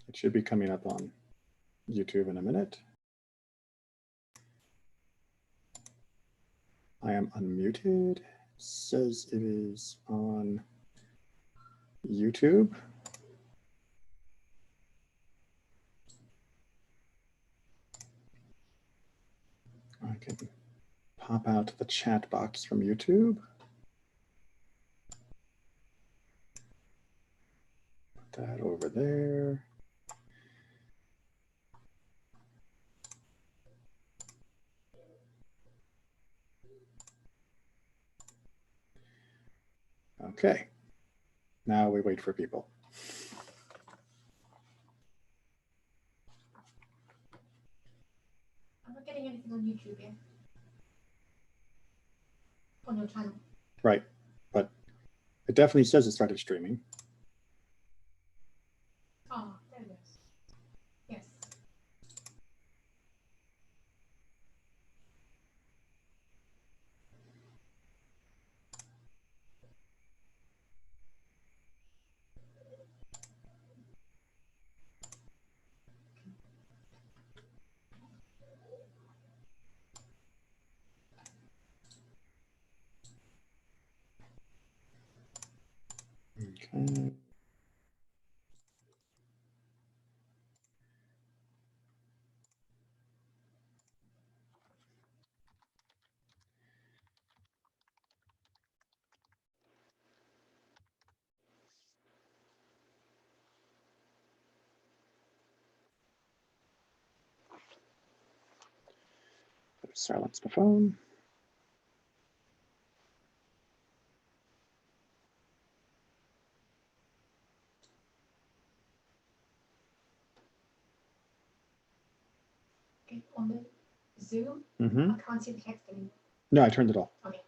It should be coming up on YouTube in a minute. I am unmuted. It says it is on YouTube. I can pop out the chat box from YouTube. Put that over there. Okay, now we wait for people. I'm not getting anything on YouTube yet. On your channel. Right, but it definitely says it started streaming. Oh, there it is. Yes. Okay. Silence the phone. Okay, on the Zoom, Mm-hmm. I can't see the text anymore. No, I turned it off. Okay.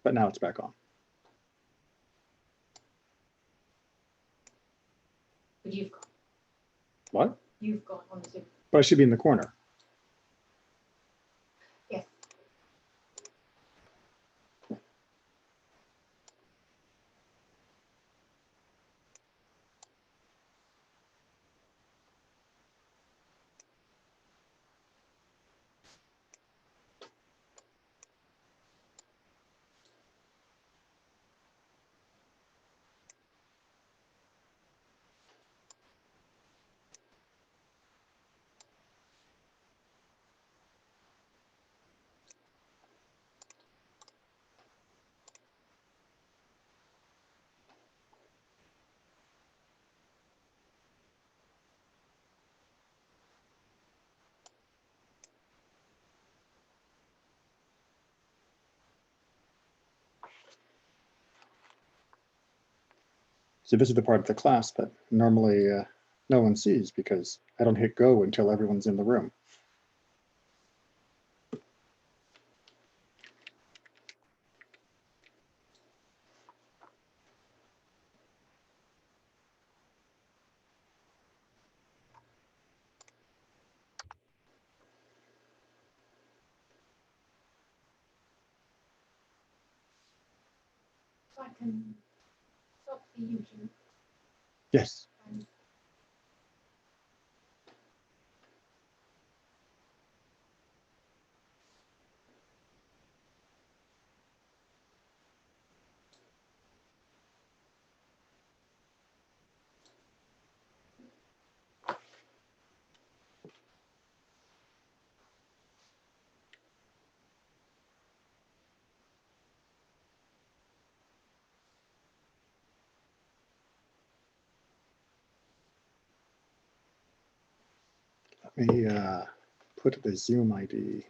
But now it's back on. But you've got. What? You've got on the Zoom. But I should be in the corner. Yes. So this is the part of the class that normally no one sees because I don't hit go until everyone's in the room. So I can stop the YouTube. Yes. And Let me put the Zoom ID.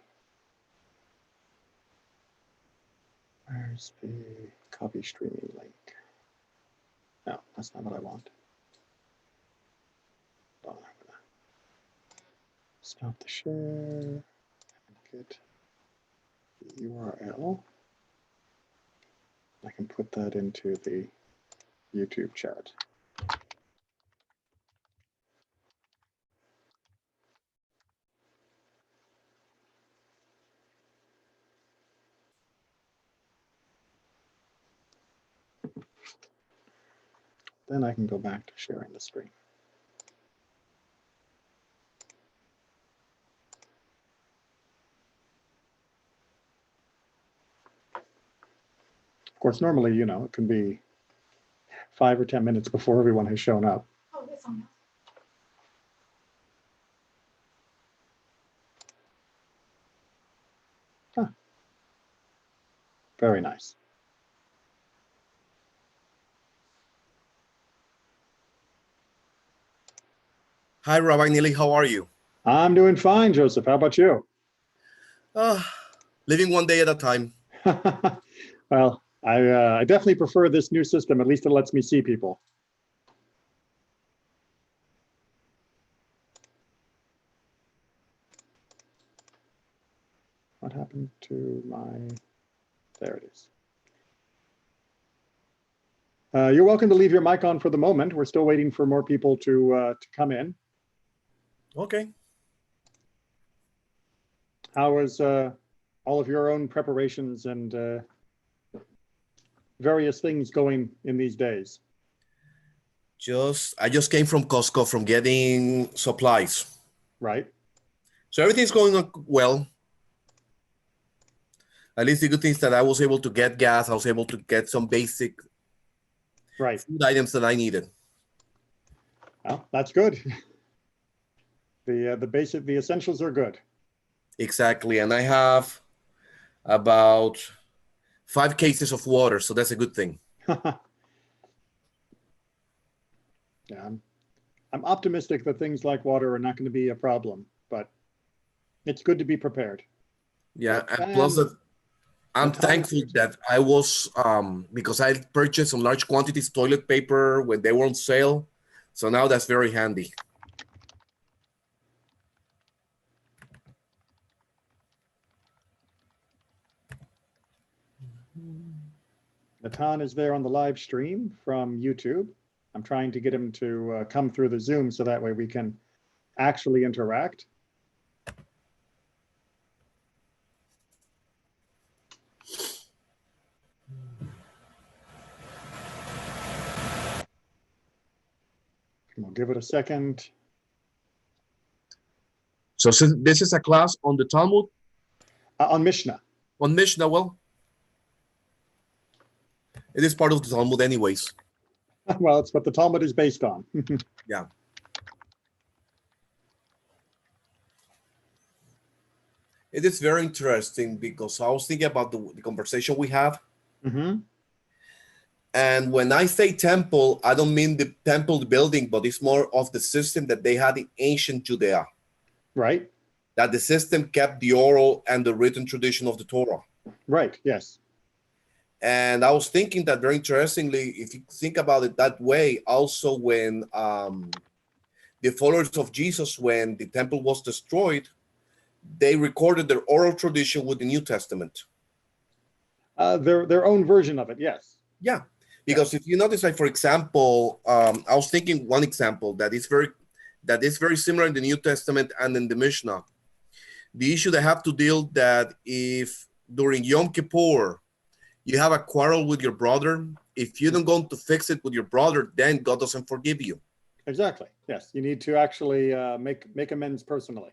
Where's the copy streaming link? No, that's not what I want. Oh, I'm gonna stop the share and get the URL. I can put that into the YouTube chat. Then I can go back to sharing the screen. Of course, normally, it can be 5 or 10 minutes before everyone has shown up. Oh, there's someone else. Very nice. Hi, Rabbi Neely. How are you? I'm doing fine, Joseph. How about you? Living one day at a time. Well, I definitely prefer this new system. At least it lets me see people. What happened to my... There it is. You're welcome to leave your mic on for the moment. We're still waiting for more people to come in. Okay. How was all of your own preparations and various things going in these days? I just came from Costco from getting supplies. Right. So everything's going on well. At least the good thing is that I was able to get gas. I was able to get some basic food items that I needed. Well, that's good. The essentials are good. Exactly. And I have about 5 cases of water, so that's a good thing. Yeah, I'm optimistic that things like water are not going to be a problem, but it's good to be prepared. Yeah, and plus that I'm thankful that I was, because I purchased some large quantities of toilet paper when they were on sale. So now that's very handy. Natan is there on the live stream from YouTube. I'm trying to get him to come through the Zoom so that way we can actually interact. We'll give it a second. So this is a class on the Talmud? On Mishnah. On Mishnah, well, it is part of the Talmud anyways. Well, it's what the Talmud is based on. Yeah. It is very interesting because I was thinking about the conversation we have. Mm-hmm. And when I say temple, I don't mean the temple building, but it's more of the system that they had in ancient Judea. Right. That the system kept the oral and the written tradition of the Torah. Right, yes. And I was thinking that very interestingly, if you think about it that way, also when the followers of Jesus, when the temple was destroyed, they recorded their oral tradition with the New Testament. Their own version of it, yes. Yeah, because if you notice, like for example, I was thinking one example that is very similar in the New Testament and in the Mishnah. The issue they have to deal that if during Yom Kippur you have a quarrel with your brother, if you don't go to fix it with your brother, then God doesn't forgive you. Exactly. Yes, you need to actually make amends personally.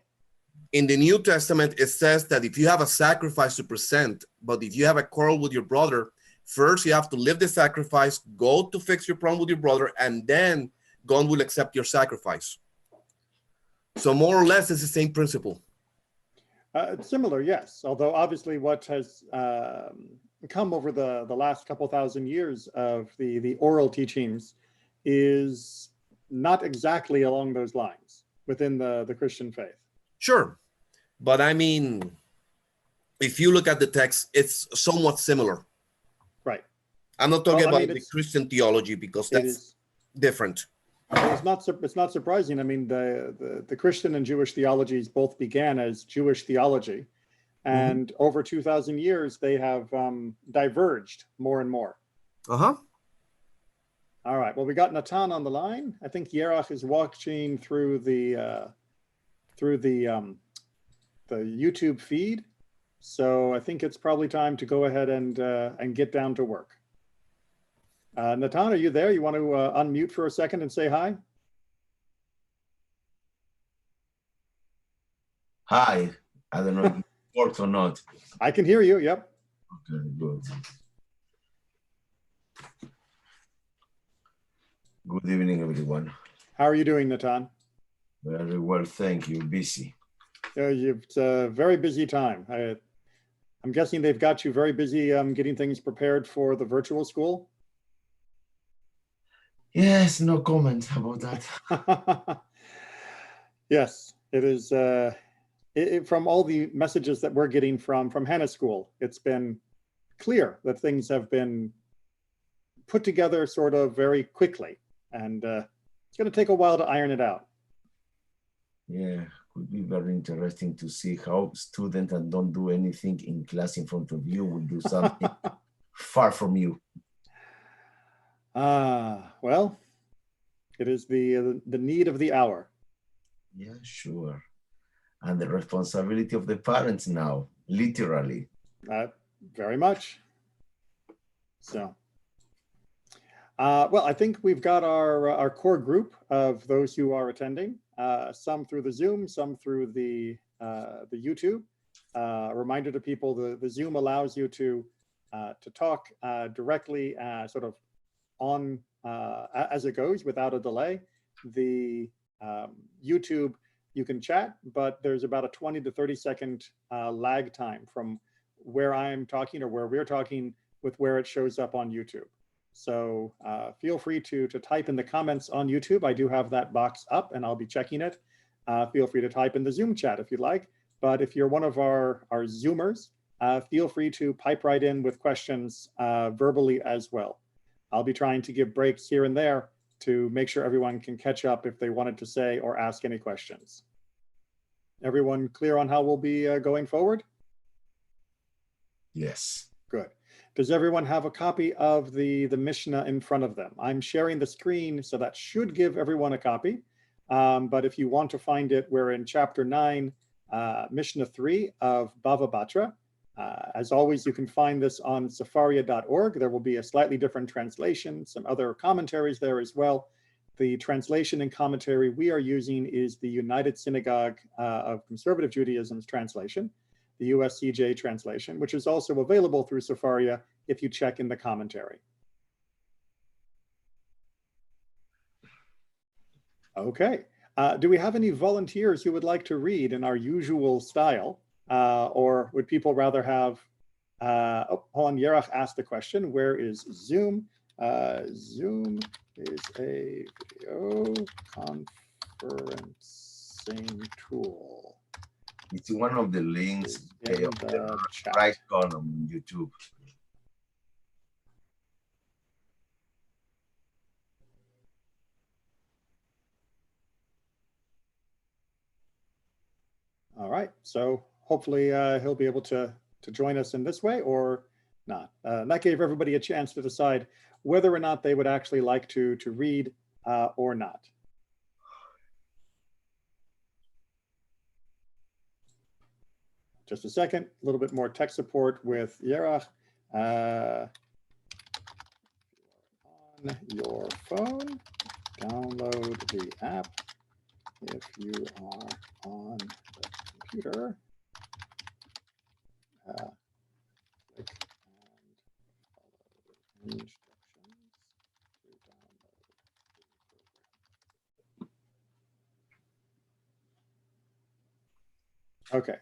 In the New Testament, it says that if you have a sacrifice to present, but if you have a quarrel with your brother, first you have to leave the sacrifice, go to fix your problem with your brother, and then God will accept your sacrifice. So more or less, it's the same principle. It's similar, yes. Although obviously what has come over the last couple thousand years of the oral teachings is not exactly along those lines within the Christian faith. Sure. But I mean, if you look at the text, it's somewhat similar. Right. I'm not talking about the Christian theology because that's different. It's not surprising. I mean, the Christian and Jewish theologies both began as Jewish theology, and over 2,000 years they have diverged more and more. Uh-huh. All right. Well, we got Natan on the line. I think Yerach is watching through the YouTube feed. So I think it's probably time to go ahead and get down to work. Natan, are you there? You want to unmute for a second and say hi? Hi. I don't know if it works or not. I can hear you. Yep. Okay, good. Good evening, everyone. How are you doing, Natan? Very well, thank you. Busy. It's a very busy time. I'm guessing they've got you very busy getting things prepared for the virtual school. Yes, no comment about that. Yes, it is. From all the messages that we're getting from Hannah's school, it's been clear that things have been put together sort of very quickly, and it's going to take a while to iron it out. Yeah, could be very interesting to see how students that don't do anything in class in front of you will do something far from you. Well, it is the need of the hour. Yeah, sure. And the responsibility of the parents now, literally. Very much. So, well, I think we've got our core group of those who are attending. Some through the Zoom, some through the YouTube. A reminder to people: the Zoom allows you to talk directly, sort of on as it goes without a delay. The YouTube, you can chat, but there's about a 20 to 30 second lag time from where I'm talking or where we're talking with where it shows up on YouTube. So feel free to type in the comments on YouTube. I do have that box up and I'll be checking it. Feel free to type in the Zoom chat if you'd like. But if you're one of our Zoomers, feel free to pipe right in with questions verbally as well. I'll be trying to give breaks here and there to make sure everyone can catch up if they wanted to say or ask any questions. Everyone clear on how we'll be going forward? Yes. Good. Does everyone have a copy of the Mishnah in front of them? I'm sharing the screen, so that should give everyone a copy. But if you want to find it, we're in chapter 9, Mishnah 3 of Bava Batra. As always, you can find this on sefaria.org. There will be a slightly different translation, some other commentaries there as well. The translation and commentary we are using is the United Synagogue of Conservative Judaism's translation, the USCJ translation, which is also available through Sefaria if you check in the commentary. Okay. Do we have any volunteers who would like to read in our usual style? Or would people rather have, oh, hold on, Yerach asked the question, where is Zoom? Zoom is a video conferencing tool. It's one of the links In on the the chat. right corner on YouTube. All right, so hopefully he'll be able to join us in this way or not. That gave everybody a chance to decide whether or not they would actually like to read or not. Just a second, a little bit more tech support with Yerach. On your phone, download the app. If you are on the computer, click and follow the instructions to download the program. Okay.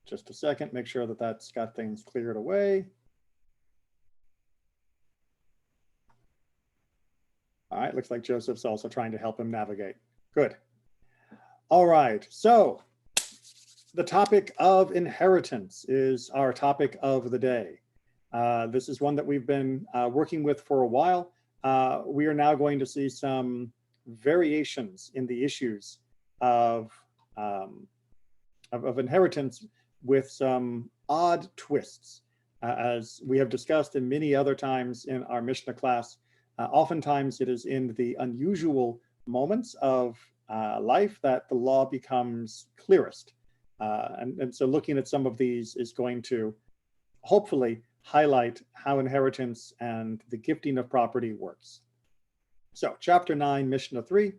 Just a second, make sure that that's got things cleared away. All right, looks like Joseph's also trying to help him navigate. Good. All right, so the topic of inheritance is our topic of the day. This is one that we've been working with for a while. We are now going to see some variations in the issues of inheritance with some odd twists. As we have discussed in many other times in our Mishnah class, oftentimes it is in the unusual moments of life that the law becomes clearest. And so looking at some of these is going to hopefully highlight how inheritance and the gifting of property works. So chapter 9, Mishnah 3,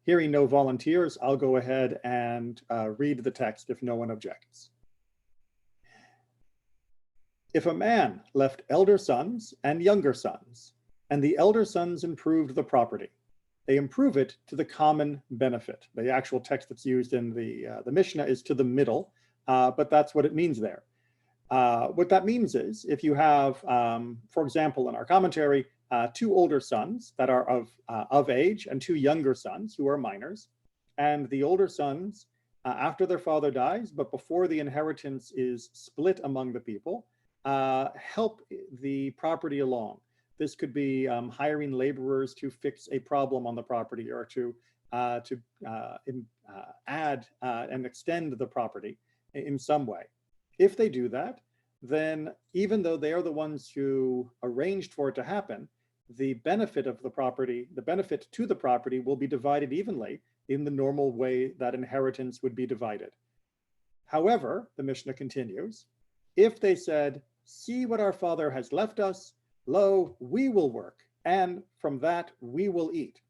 hearing no volunteers, I'll go ahead and read the text if no one objects. If a man left elder sons and younger sons, and the elder sons improved the property, they improve it to the common benefit. The actual text that's used in the Mishnah is to the middle, but that's what it means there. What that means is if you have, for example, in our commentary, two older sons that are of age and two younger sons who are minors, and the older sons, after their father dies, but before the inheritance is split among the people, help the property along. This could be hiring laborers to fix a problem on the property or to add and extend the property in some way. If they do that, then even though they are the ones who arranged for it to happen, the benefit of the property, the benefit to the property will be divided evenly in the normal way that inheritance would be divided. However, the Mishnah continues, if they said, see what our father has left us, lo, we will work, and from that we will eat,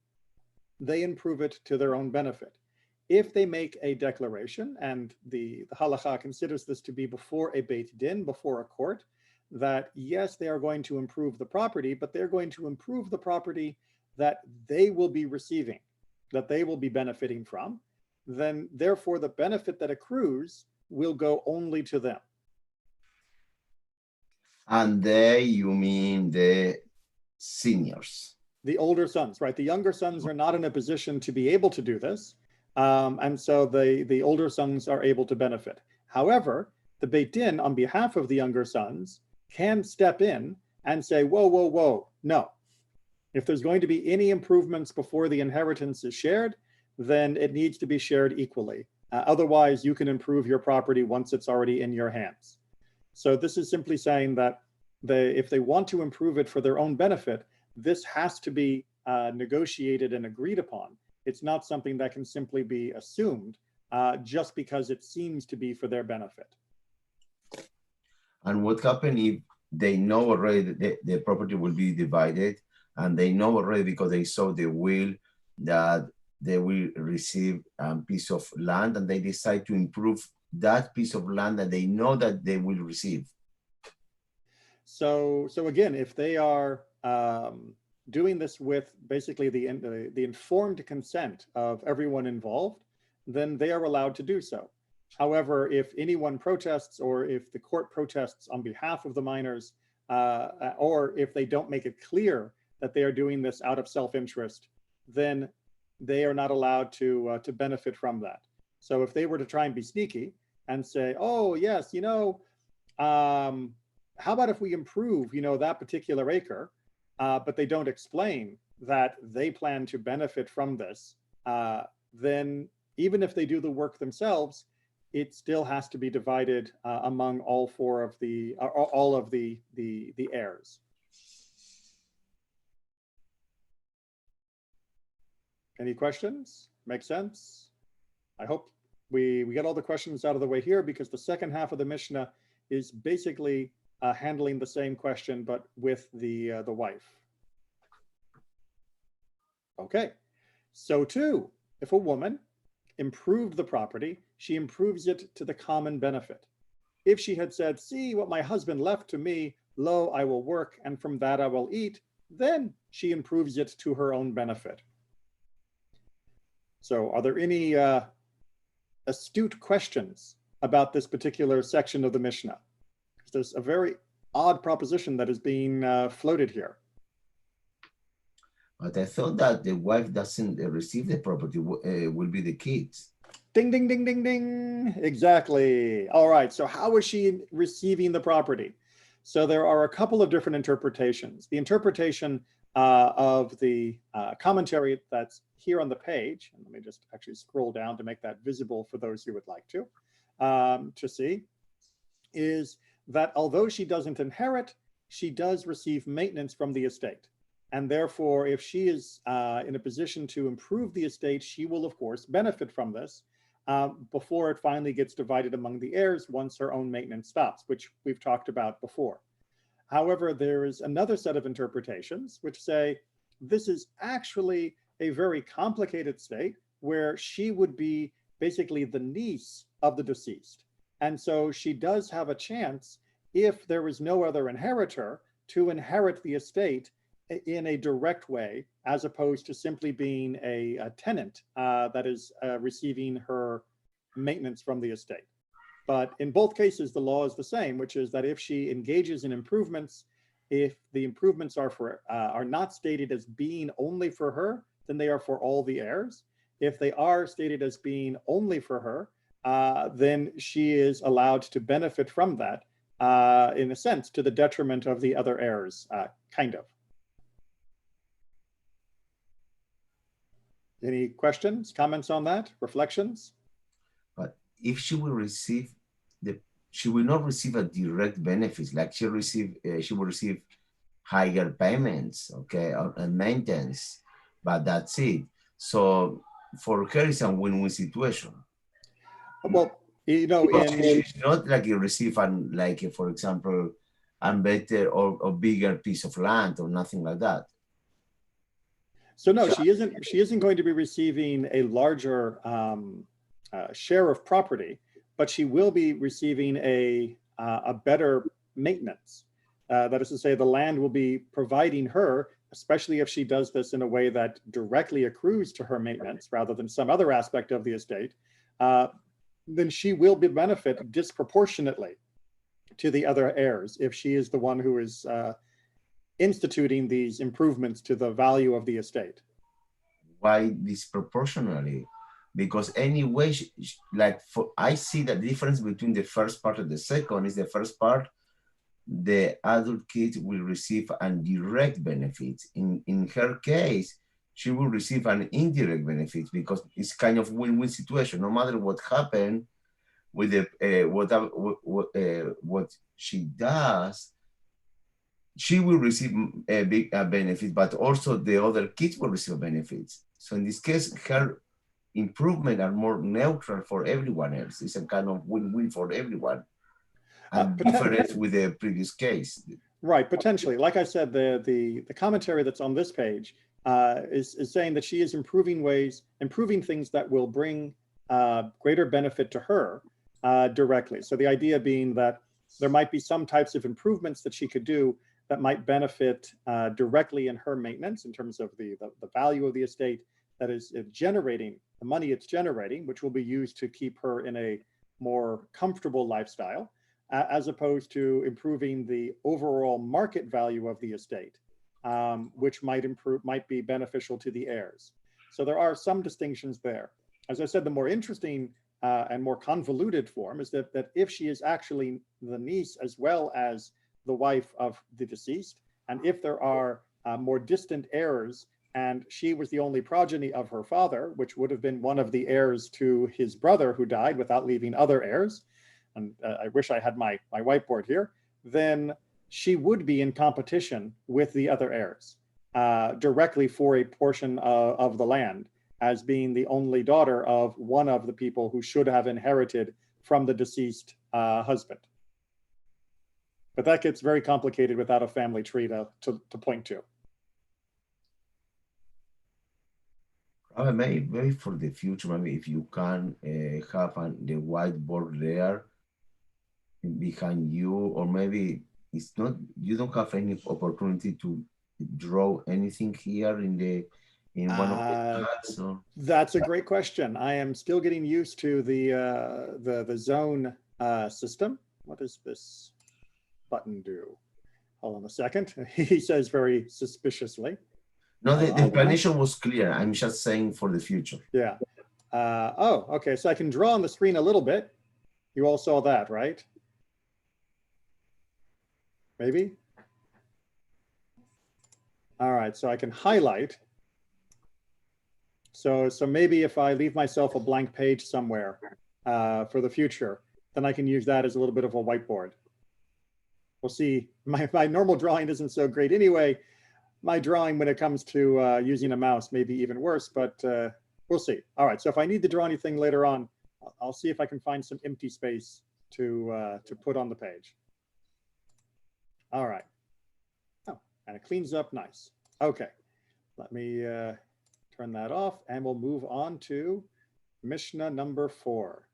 they improve it to their own benefit. If they make a declaration, and the halakha considers this to be before a beit din, before a court, that yes, they are going to improve the property, but they're going to improve the property that they will be receiving, that they will be benefiting from, then therefore the benefit that accrues will go only to them. And they, you mean the seniors? The older sons, right? The younger sons are not in a position to be able to do this. And so the older sons are able to benefit. However, the Beit Din, on behalf of the younger sons, can step in and say, whoa, whoa, whoa, no. If there's going to be any improvements before the inheritance is shared, then it needs to be shared equally. Otherwise, you can improve your property once it's already in your hands. So this is simply saying that if they want to improve it for their own benefit, this has to be negotiated and agreed upon. It's not something that can simply be assumed just because it seems to be for their benefit. And what happens if they know already that the property will be divided, and they know already because they saw the will that they will receive a piece of land, and they decide to improve that piece of land that they know that they will receive? So again, if they are doing this with basically the informed consent of everyone involved, then they are allowed to do so. However, if anyone protests or if the court protests on behalf of the minors, or if they don't make it clear that they are doing this out of self-interest, then they are not allowed to benefit from that. So if they were to try and be sneaky and say, oh yes, how about if we improve, that particular acre, but they don't explain that they plan to benefit from this, then even if they do the work themselves, it still has to be divided among all of the heirs. Any questions? Make sense? I hope we get all the questions out of the way here, because the second half of the Mishnah is basically handling the same question, but with the wife. Okay, so too, if a woman improved the property, she improves it to the common benefit. If she had said, see what my husband left to me, lo, I will work, and from that I will eat, then she improves it to her own benefit. So are there any astute questions about this particular section of the Mishnah? There's a very odd proposition that is being floated here. But I thought that the wife doesn't receive the property, will be the kids. Ding, ding, ding, ding, ding. Exactly. All right. So how is she receiving the property? So there are a couple of different interpretations. The interpretation of the commentary that's here on the page, and let me just actually scroll down to make that visible for those who would like to see, is that although she doesn't inherit, she does receive maintenance from the estate. And therefore, if she is in a position to improve the estate, she will, of course, benefit from this before it finally gets divided among the heirs once her own maintenance stops, which we've talked about before. However, there is another set of interpretations which say this is actually a very complicated state where she would be basically the niece of the deceased. And so she does have a chance, if there is no other inheritor, to inherit the estate in a direct way, as opposed to simply being a tenant that is receiving her maintenance from the estate. But in both cases, the law is the same, which is that if she engages in improvements, if the improvements are not stated as being only for her, then they are for all the heirs. If they are stated as being only for her, then she is allowed to benefit from that, in a sense, to the detriment of the other heirs, kind of. Any questions, comments on that, reflections? But if she will receive she will not receive a direct benefit, like she will receive higher payments, okay, and maintenance, but that's it. So for her, it's a win-win situation. Well, you know, it's not like you receive for example, a better or bigger piece of land or nothing like that. So no, she isn't going to be receiving a larger share of property, but she will be receiving a better maintenance. That is to say, the land will be providing her, especially if she does this in a way that directly accrues to her maintenance rather than some other aspect of the estate, then she will benefit disproportionately to the other heirs if she is the one who is instituting these improvements to the value of the estate. Why disproportionately? Because anyway, I see the difference between the first part and the second is the first part, the adult kid will receive a direct benefit. In her case, she will receive an indirect benefit because it's kind of win-win situation. No matter what happened with what she does, she will receive a benefit, but also the other kids will receive benefits. So in this case, her improvement are more neutral for everyone else. It's a kind of win-win for everyone. And different with the previous case. Right, potentially. Like I said, the commentary that's on this page is saying that she is improving things that will bring greater benefit to her directly. So the idea being that there might be some types of improvements that she could do that might benefit directly in her maintenance in terms of the value of the estate that is generating, the money it's generating, which will be used to keep her in a more comfortable lifestyle, as opposed to improving the overall market value of the estate, which might be beneficial to the heirs. So there are some distinctions there. As I said, the more interesting and more convoluted form is that if she is actually the niece as well as the wife of the deceased, and if there are more distant heirs, and she was the only progeny of her father, which would have been one of the heirs to his brother who died without leaving other heirs, and I wish I had my whiteboard here, then she would be in competition with the other heirs directly for a portion of the land, as being the only daughter of one of the people who should have inherited from the deceased husband. But that gets very complicated without a family tree to point to. Maybe for the future, maybe if you can have the whiteboard there behind you, or maybe it's not, you don't have any opportunity to draw anything here in one of the class, or? That's a great question. I am still getting used to the zone system. What does this button do? Hold on a second. He says very suspiciously. No, the explanation was clear. I'm just saying for the future. Yeah. Oh, okay. So I can draw on the screen a little bit. You all saw that, right? Maybe? All right. So I can highlight. So maybe if I leave myself a blank page somewhere for the future, then I can use that as a little bit of a whiteboard. We'll see. My normal drawing isn't so great anyway. My drawing when it comes to using a mouse may be even worse, but we'll see. All right, so if I need to draw anything later on, I'll see if I can find some empty space to put on the page. All right, and it cleans up nice. Okay, let me turn that off and we'll move on to Mishnah number 4.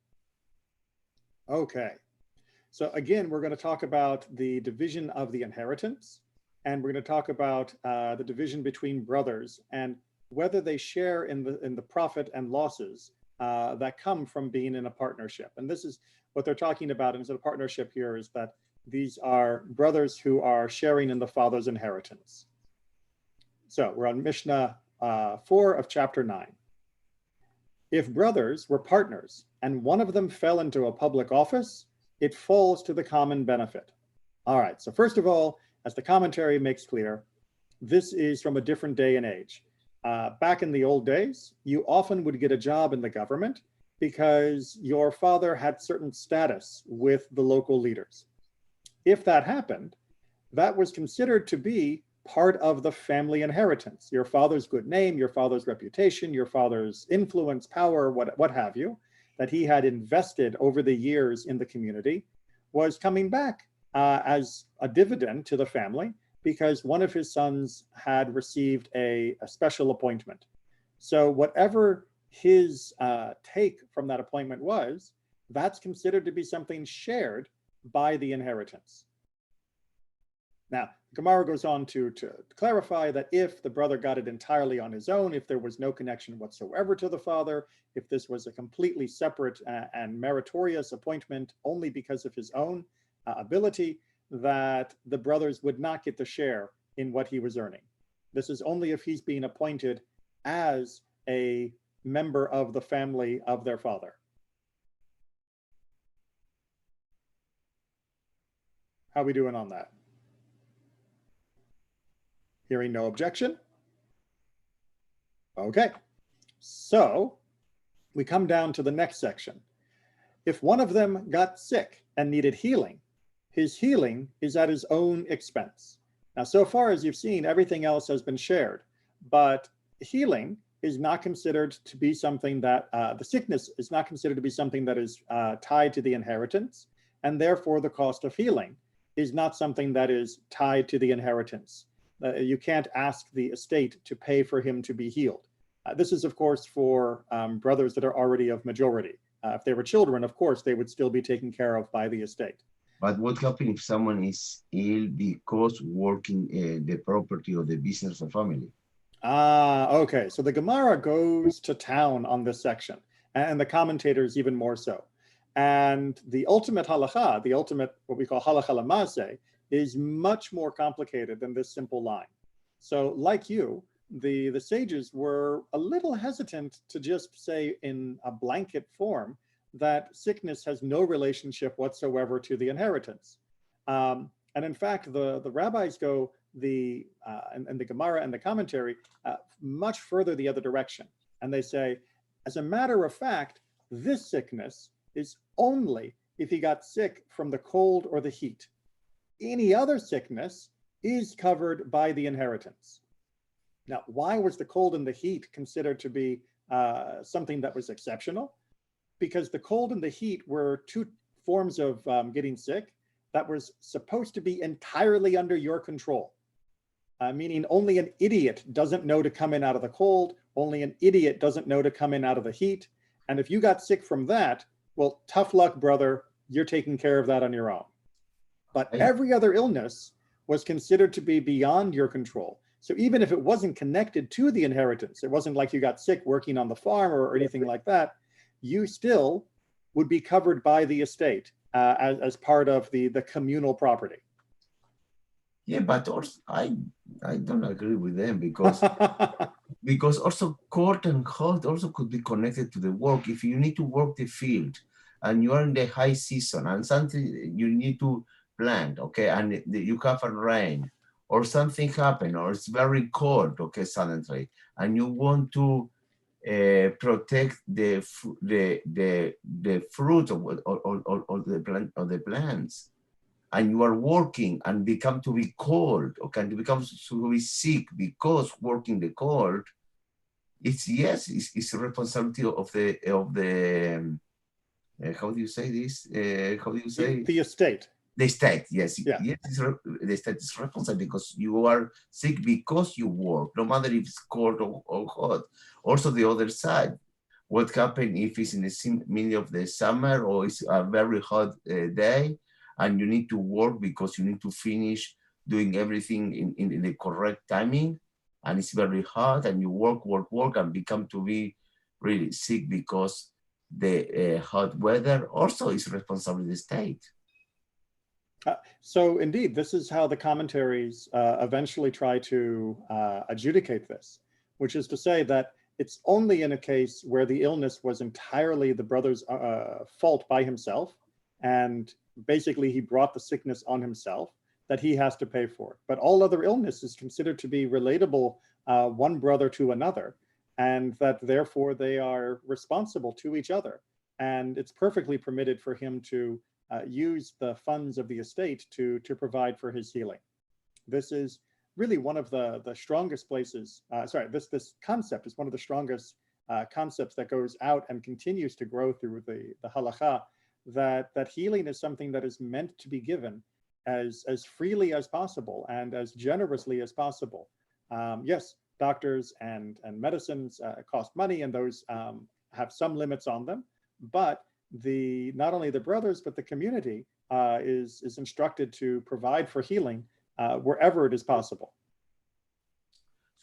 Okay, so again, we're going to talk about the division of the inheritance, and we're going to talk about the division between brothers and whether they share in the profit and losses that come from being in a partnership. And this is what they're talking about in the partnership here, is that these are brothers who are sharing in the father's inheritance. So we're on Mishnah 4 of chapter 9. If brothers were partners and one of them fell into a public office, it falls to the common benefit. All right, so first of all, as the commentary makes clear, this is from a different day and age. Back in the old days, you often would get a job in the government because your father had certain status with the local leaders. If that happened, that was considered to be part of the family inheritance. Your father's good name, your father's reputation, your father's influence, power, what have you, that he had invested over the years in the community was coming back as a dividend to the family because one of his sons had received a special appointment. So whatever his take from that appointment was, that's considered to be something shared by the inheritance. Now, Gemara goes on to clarify that if the brother got it entirely on his own, if there was no connection whatsoever to the father, if this was a completely separate and meritorious appointment only because of his own ability, that the brothers would not get the share in what he was earning. This is only if he's being appointed as a member of the family of their father. How are we doing on that? Hearing no objection? Okay, so we come down to the next section. If one of them got sick and needed healing, his healing is at his own expense. Now, so far as you've seen, everything else has been shared, but healing is not considered to be something that, the sickness is not considered to be something that is tied to the inheritance, and therefore the cost of healing is not something that is tied to the inheritance. You can't ask the estate to pay for him to be healed. This is, of course, for brothers that are already of majority. If they were children, of course, they would still be taken care of by the estate. But what happens if someone is ill because working the property or the business of family? Okay. So the Gemara goes to town on this section, and the commentators even more so. And the ultimate halacha, the ultimate, what we call halacha lamase, is much more complicated than this simple line. So like you, the sages were a little hesitant to just say in a blanket form that sickness has no relationship whatsoever to the inheritance. And in fact, the rabbis go and the Gemara and the commentary much further the other direction. And they say, as a matter of fact, this sickness is only if he got sick from the cold or the heat. Any other sickness is covered by the inheritance. Now, why was the cold and the heat considered to be something that was exceptional? Because the cold and the heat were two forms of getting sick that was supposed to be entirely under your control. Meaning only an idiot doesn't know to come in out of the cold, only an idiot doesn't know to come in out of the heat. And if you got sick from that, well, tough luck, brother, you're taking care of that on your own. But every other illness was considered to be beyond your control. So even if it wasn't connected to the inheritance, it wasn't like you got sick working on the farm or anything like that, you still would be covered by the estate as part of the communal property. Yeah, but also I don't agree with them because also cold and hot also could be connected to the work. If you need to work the field and you are in the high season and something you need to plant, okay, and you have a rain or something happen or it's very cold, okay, suddenly, and you want to protect the fruit or the plants, and you are working and become to be cold, okay, and you become to be sick because working the cold, it's a responsibility of the how do you say this? How do you say the estate? The state, yes, Yeah. yes, the state is responsible because you are sick because you work, no matter if it's cold or hot. Also, the other side, what happens if it's in the middle of the summer or it's a very hot day and you need to work because you need to finish doing everything in the correct timing, and it's very hot and you work and become to be really sick because the hot weather also is responsible the state. So indeed, this is how the commentaries eventually try to adjudicate this, which is to say that it's only in a case where the illness was entirely the brother's fault by himself, and basically he brought the sickness on himself, that he has to pay for it. But all other illness is considered to be relatable one brother to another, and that therefore they are responsible to each other. And it's perfectly permitted for him to use the funds of the estate to provide for his healing. This is really one of the strongest places, this concept is one of the strongest concepts that goes out and continues to grow through the halakha, that healing is something that is meant to be given as freely as possible and as generously as possible. Yes, doctors and medicines cost money, and those have some limits on them, but not only the brothers, but the community is instructed to provide for healing wherever it is possible.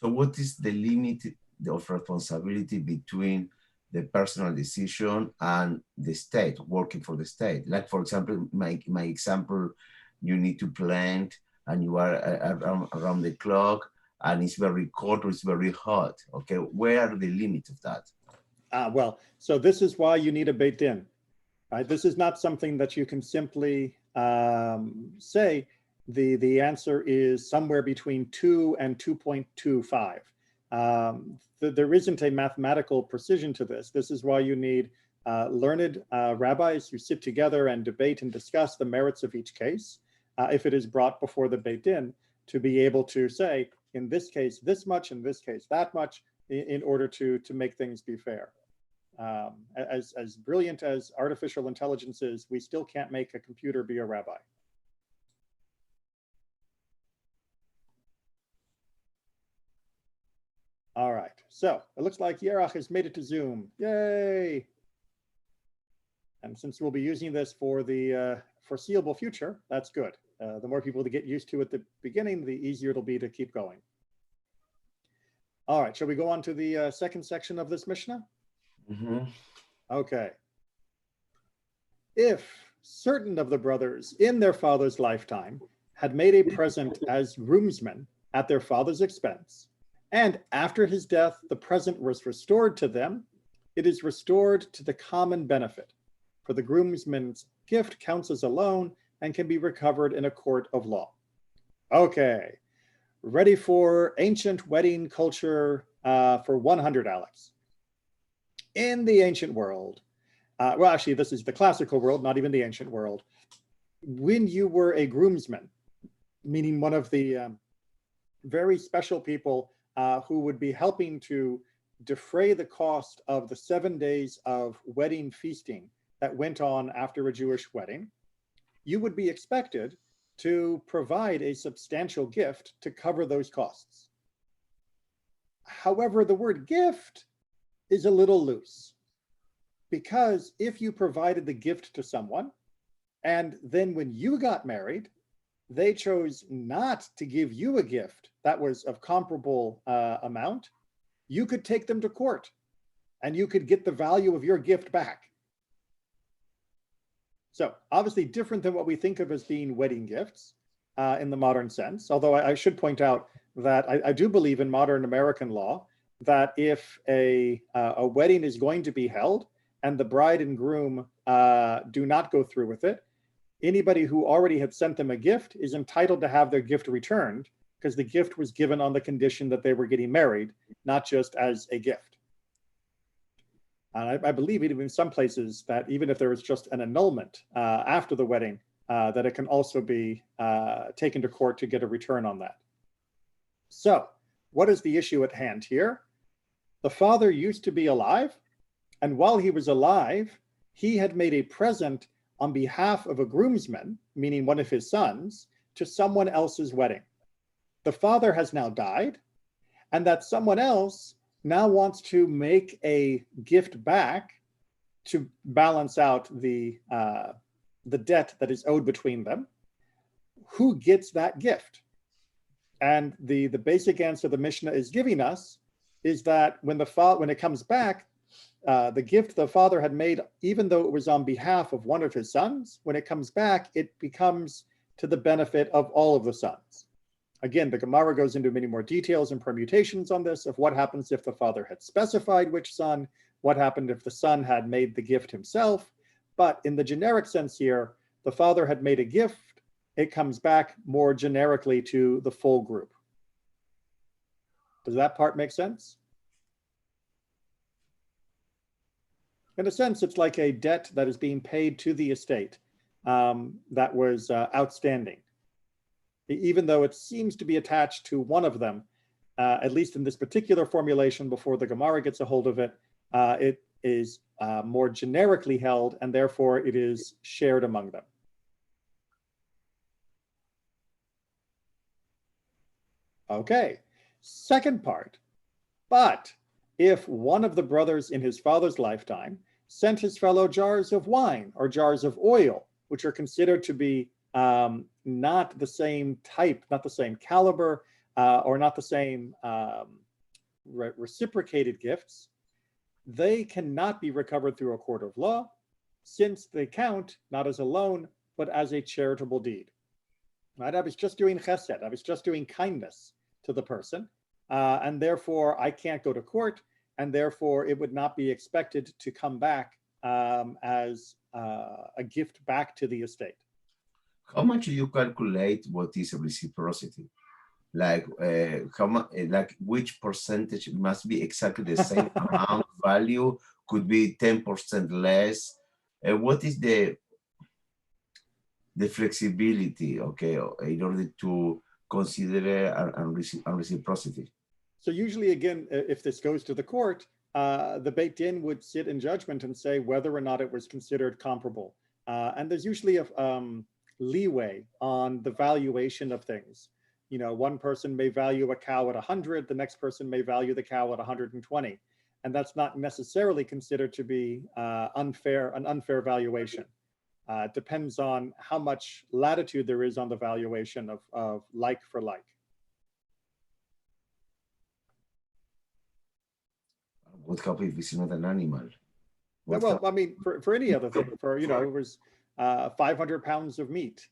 So what is the limit of responsibility between the personal decision and the state, working for the state? Like, for example, my example, you need to plant and you are around the clock and it's very cold or it's very hot. Okay, where are the limits of that? Well, so this is why you need a Beit Din. Right? This is not something that you can simply say the answer is somewhere between 2 and 2.25. There isn't a mathematical precision to this. This is why you need learned rabbis who sit together and debate and discuss the merits of each case, if it is brought before the Beit Din, to be able to say, in this case, this much, in this case, that much, in order to make things be fair. As brilliant as artificial intelligence is, we still can't make a computer be a rabbi. All right, so it looks like Yerach has made it to Zoom. Yay! And since we'll be using this for the foreseeable future, that's good. The more people to get used to at the beginning, the easier it'll be to keep going. All right, shall we go on to the second section of this Mishnah? Mm-hmm. Okay. If certain of the brothers in their father's lifetime had made a present as groomsmen at their father's expense, and after his death the present was restored to them, it is restored to the common benefit, for the groomsman's gift counts as a loan and can be recovered in a court of law. Okay, ready for ancient wedding culture for 100, Alex. In the ancient world, well, actually, this is the classical world, not even the ancient world. When you were a groomsman, meaning one of the very special people who would be helping to defray the cost of the 7 days of wedding feasting that went on after a Jewish wedding, you would be expected to provide a substantial gift to cover those costs. However, the word gift is a little loose, because if you provided the gift to someone and then when you got married, they chose not to give you a gift that was of comparable amount, you could take them to court and you could get the value of your gift back. So obviously different than what we think of as being wedding gifts in the modern sense, although I should point out that I do believe in modern American law that if a wedding is going to be held and the bride and groom do not go through with it, anybody who already had sent them a gift is entitled to have their gift returned, because the gift was given on the condition that they were getting married, not just as a gift. And I believe even in some places that even if there is just an annulment after the wedding, that it can also be taken to court to get a return on that. So what is the issue at hand here? The father used to be alive, and while he was alive, he had made a present on behalf of a groomsman, meaning one of his sons, to someone else's wedding. The father has now died, and that someone else now wants to make a gift back to balance out the debt that is owed between them. Who gets that gift? And the basic answer the Mishnah is giving us is that when it comes back, the gift the father had made, even though it was on behalf of one of his sons, when it comes back, it becomes to the benefit of all of the sons. Again, the Gemara goes into many more details and permutations on this of what happens if the father had specified which son, what happened if the son had made the gift himself. But in the generic sense here, the father had made a gift, it comes back more generically to the full group. Does that part make sense? In a sense, it's like a debt that is being paid to the estate that was outstanding. Even though it seems to be attached to one of them, at least in this particular formulation before the Gemara gets a hold of it, it is more generically held, and therefore it is shared among them. Okay, second part. But if one of the brothers in his father's lifetime sent his fellow jars of wine or jars of oil, which are considered to be not the same type, not the same caliber, or not the same reciprocated gifts, they cannot be recovered through a court of law, since they count not as a loan, but as a charitable deed. Right? I was just doing chesed, I was just doing kindness to the person, and therefore I can't go to court, and therefore it would not be expected to come back as a gift back to the estate. How much do you calculate what is a reciprocity? Like how much? Like which percentage must be exactly the same amount value? Could be 10% less. What is the flexibility? Okay, in order to consider a reciprocity. So usually, again, if this goes to the court, the Beit Din would sit in judgment and say whether or not it was considered comparable. And there's usually a leeway on the valuation of things. You know, one person may value a cow at 100, the next person may value the cow at 120. And that's not necessarily considered to be an unfair valuation. It depends on how much latitude there is on the valuation of like for like. What happens if it's not an animal? Well, I mean, for any other thing, for, you know, it was 500 pounds of meat,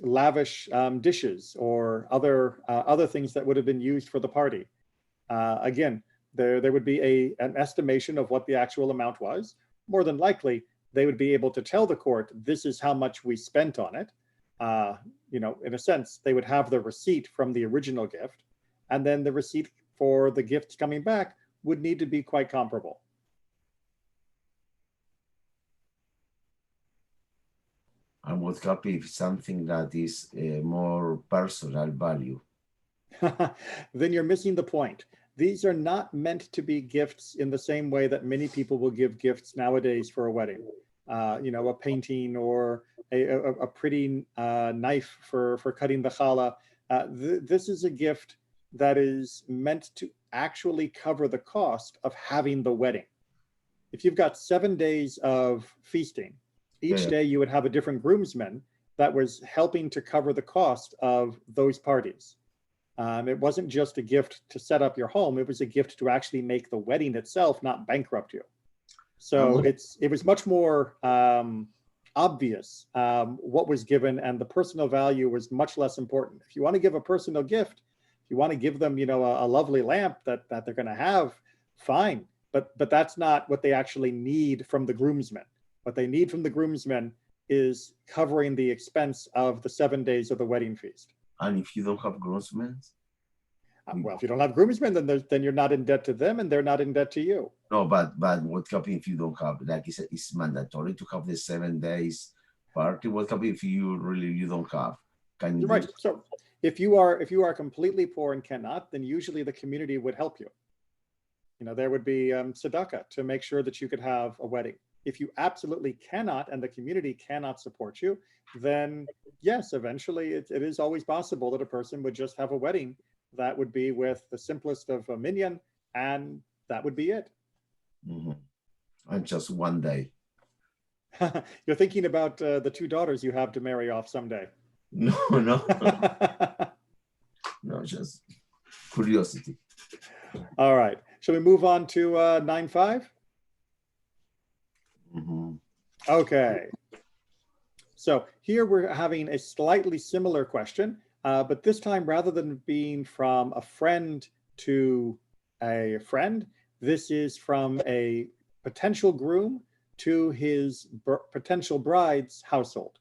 lavish dishes or other things that would have been used for the party. Again, there would be an estimation of what the actual amount was. More than likely, they would be able to tell the court, this is how much we spent on it. You know, in a sense, they would have the receipt from the original gift, and then the receipt for the gifts coming back would need to be quite comparable. And what happens if something that is more personal value? Then you're missing the point. These are not meant to be gifts in the same way that many people will give gifts nowadays for a wedding. You know, a painting or a pretty knife for cutting the challah. This is a gift that is meant to actually cover the cost of having the wedding. If you've got 7 days of feasting, each day you would have a different groomsman that was helping to cover the cost of those parties. It wasn't just a gift to set up your home, it was a gift to actually make the wedding itself not bankrupt you. So it was much more obvious what was given, and the personal value was much less important. If you want to give a personal gift, if you want to give them, you know, a lovely lamp that they're going to have, fine. But that's not what they actually need from the groomsmen. What they need from the groomsmen is covering the expense of the 7 days of the wedding feast. And if you don't have groomsmen? Well, if you don't have groomsmen, then you're not in debt to them, and they're not in debt to you. No, but what happens if you don't have? Like it's mandatory to have the 7 days party. What happens if you don't have? Can you? Right. So if you are completely poor and cannot, then usually the community would help you. You know, there would be tzedakah to make sure that you could have a wedding. If you absolutely cannot and the community cannot support you, then yes, eventually it is always possible that a person would just have a wedding that would be with the simplest of a minyan, and that would be it. Mhm. And just one day. You're thinking about the two daughters you have to marry off someday. No, no, no, just curiosity. All right. Shall we move on to 9.5? Mhm. Okay. So here we're having a slightly similar question, but this time rather than being from a friend to a friend, this is from a potential groom to his potential bride's household.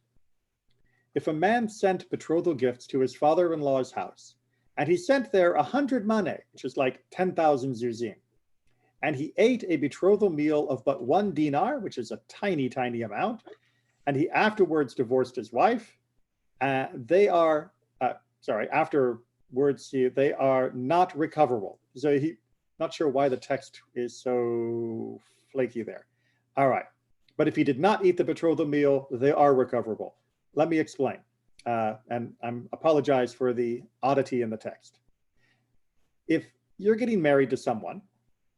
If a man sent betrothal gifts to his father-in-law's house, and he sent there 100 mane, which is like 10,000 zuzim, and he ate a betrothal meal of but 1 dinar, which is a tiny, tiny amount, and he afterwards divorced his wife, they are not recoverable. So not sure why the text is so flaky there. All right. But if he did not eat the betrothal meal, they are recoverable. Let me explain. And I apologize for the oddity in the text. If you're getting married to someone,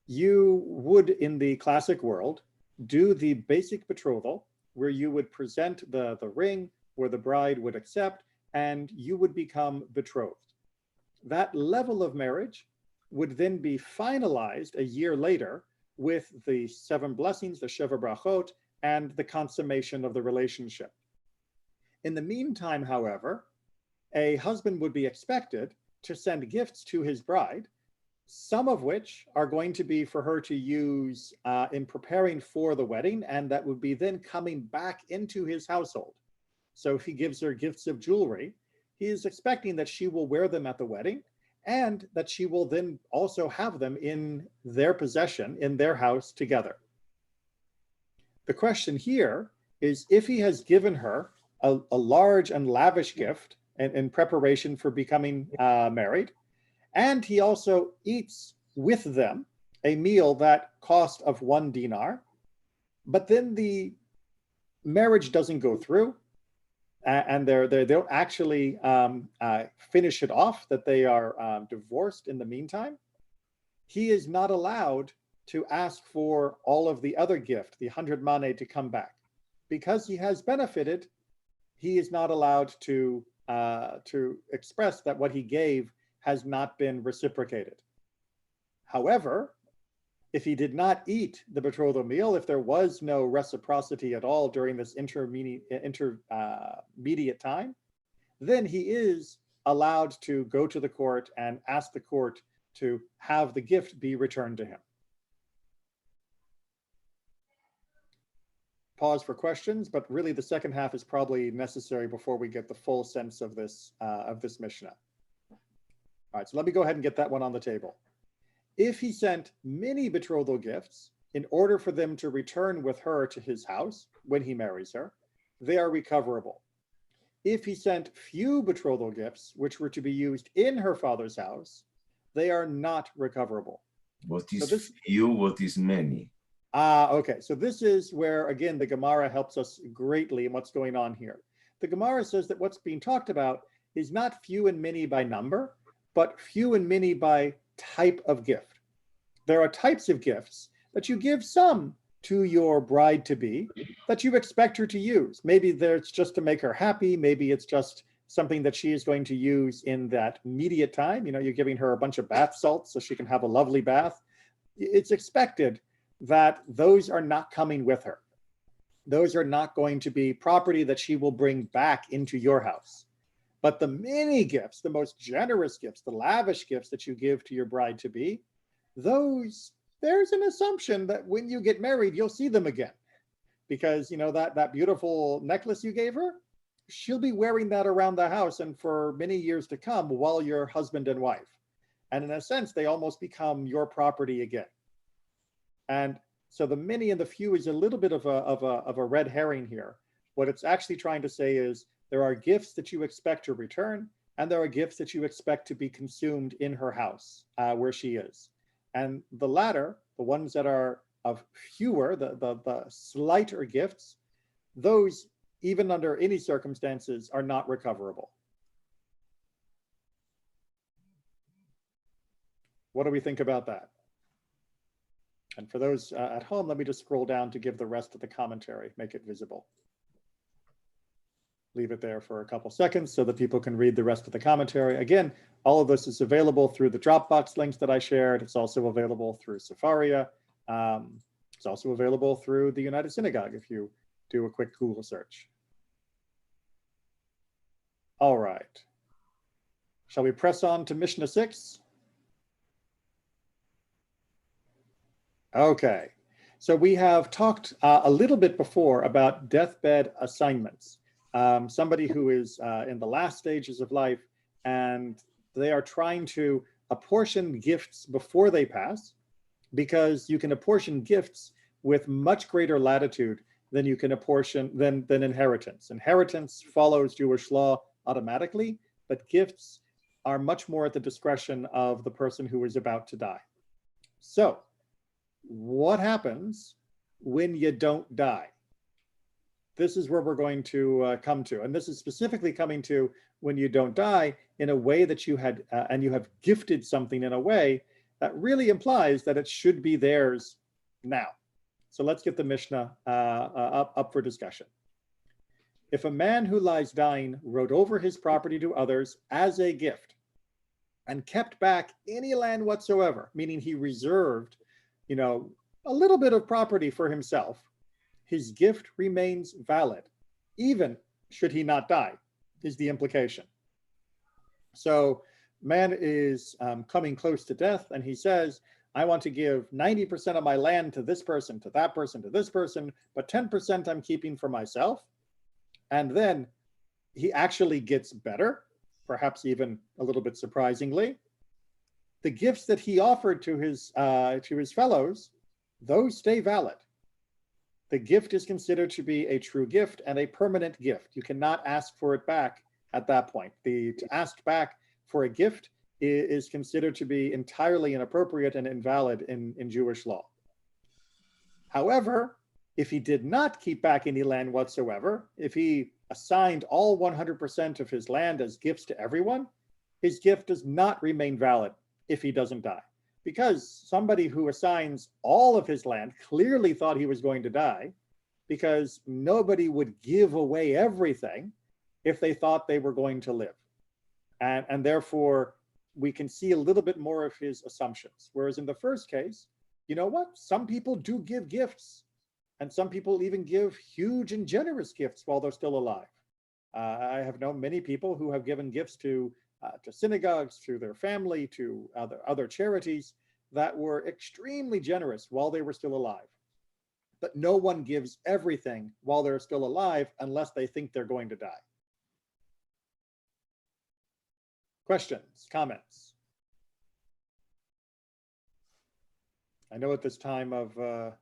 you would, in the classic world, do the basic betrothal, where you would present the ring, where the bride would accept, and you would become betrothed. That level of marriage would then be finalized a year later with the 7 blessings, the Sheva Brachot, and the consummation of the relationship. In the meantime, however, a husband would be expected to send gifts to his bride, some of which are going to be for her to use in preparing for the wedding, and that would be then coming back into his household. So if he gives her gifts of jewelry, he is expecting that she will wear them at the wedding, and that she will then also have them in their possession, in their house together. The question here is, if he has given her a large and lavish gift in preparation for becoming married, and he also eats with them a meal that cost of 1 dinar, but then the marriage doesn't go through, and they don't actually finish it off, that they are divorced in the meantime, he is not allowed to ask for all of the other gift, the 100 mane, to come back. Because he has benefited, he is not allowed to express that what he gave has not been reciprocated. However, if he did not eat the betrothal meal, if there was no reciprocity at all during this intermediate time, then he is allowed to go to the court and ask the court to have the gift be returned to him. Pause for questions, but really the second half is probably necessary before we get the full sense of this Mishnah. All right, so let me go ahead and get that one on the table. If he sent many betrothal gifts in order for them to return with her to his house when he marries her, they are recoverable. If he sent few betrothal gifts, which were to be used in her father's house, they are not recoverable. What is few, what is many? Okay, so this is where, again, the Gemara helps us greatly in what's going on here. The Gemara says that what's being talked about is not few and many by number, but few and many by type of gift. There are types of gifts that you give some to your bride-to-be that you expect her to use. Maybe it's just to make her happy. Maybe it's just something that she is going to use in that immediate time. You know, you're giving her a bunch of bath salts so she can have a lovely bath. It's expected that those are not coming with her. Those are not going to be property that she will bring back into your house. But the many gifts, the most generous gifts, the lavish gifts that you give to your bride-to-be, those, there's an assumption that when you get married, you'll see them again. Because, you know, that beautiful necklace you gave her, she'll be wearing that around the house and for many years to come while you're husband and wife. And in a sense, they almost become your property again. And so the many and the few is a little bit of a red herring here. What it's actually trying to say is there are gifts that you expect to return, and there are gifts that you expect to be consumed in her house where she is. And the latter, the ones that are of fewer, the slighter gifts, those, even under any circumstances, are not recoverable. What do we think about that? And for those at home, let me just scroll down to give the rest of the commentary, make it visible. Leave it there for a couple seconds so that people can read the rest of the commentary. Again, all of this is available through the Dropbox links that I shared. It's also available through Safaria. It's also available through the United Synagogue if you do a quick Google search. All right. Shall we press on to Mishnah 6? Okay. So we have talked a little bit before about deathbed assignments. Somebody who is in the last stages of life and they are trying to apportion gifts before they pass, because you can apportion gifts with much greater latitude than you can apportion than inheritance. Inheritance follows Jewish law automatically, but gifts are much more at the discretion of the person who is about to die. So what happens when you don't die? This is where we're going to come to. And this is specifically coming to when you don't die in a way that you had, and you have gifted something in a way that really implies that it should be theirs now. So let's get the Mishnah up for discussion. If a man who lies dying wrote over his property to others as a gift and kept back any land whatsoever, meaning he reserved, a little bit of property for himself, his gift remains valid, even should he not die, is the implication. So man is coming close to death, and he says, I want to give 90% of my land to this person, to that person, to this person, but 10% I'm keeping for myself. And then he actually gets better, perhaps even a little bit surprisingly. The gifts that he offered to his fellows, those stay valid. The gift is considered to be a true gift and a permanent gift. You cannot ask for it back at that point. To ask back for a gift is considered to be entirely inappropriate and invalid in Jewish law. However, if he did not keep back any land whatsoever, if he assigned all 100% of his land as gifts to everyone, his gift does not remain valid if he doesn't die. Because somebody who assigns all of his land clearly thought he was going to die, because nobody would give away everything if they thought they were going to live. And therefore, we can see a little bit more of his assumptions. Whereas in the first case, you know what? Some people do give gifts, and some people even give huge and generous gifts while they're still alive. I have known many people who have given gifts to synagogues, to their family, to other charities that were extremely generous while they were still alive. But no one gives everything while they're still alive unless they think they're going to die. Questions, comments? I know at this time of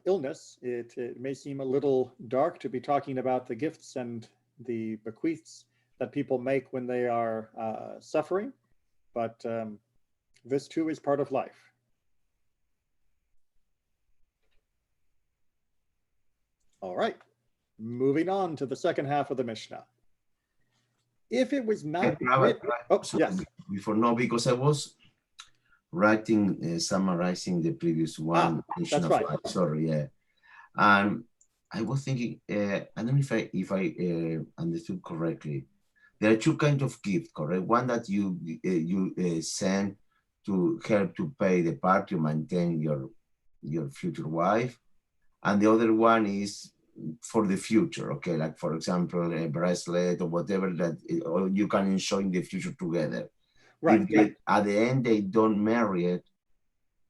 illness, it may seem a little dark to be talking about the gifts and the bequeaths that people make when they are suffering, but this too is part of life. All right, moving on to the second half of the Mishnah. If it was not, yes. Before, no, because I was writing, summarizing the previous one. That's right. Sorry, yeah. And I was thinking, I don't know if I understood correctly. There are two kinds of gifts, correct? One that you send to help to pay the part to maintain your future wife, and the other one is for the future. Okay, like for example, a bracelet or whatever that or you can enjoy in the future together. Right. If at the end they don't marry it,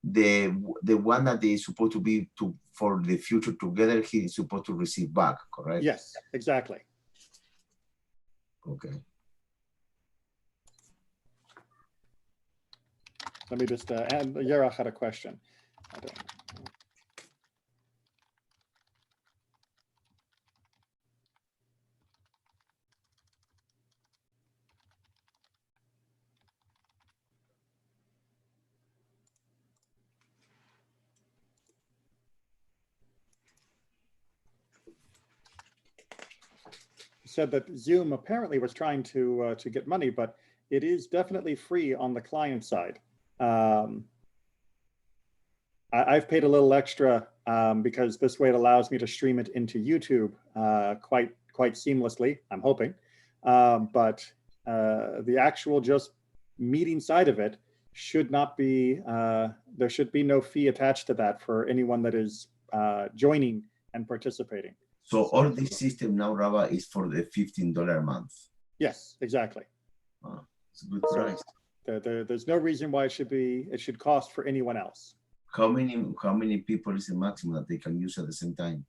the one that is supposed to be for the future together, he is supposed to receive back, correct? Yes, exactly. Okay. Let me just, and Yerach had a question. said that Zoom apparently was trying to get money, but it is definitely free on the client side. I've paid a little extra because this way it allows me to stream it into YouTube quite seamlessly, I'm hoping. But the actual just meeting side of it should not be, there should be no fee attached to that for anyone that is joining and participating. So all this system now, Rava, is for the $15 a month. Yes, exactly. It's a good price. There's no reason why it should cost for anyone else. How many people is the maximum that they can use at the same time?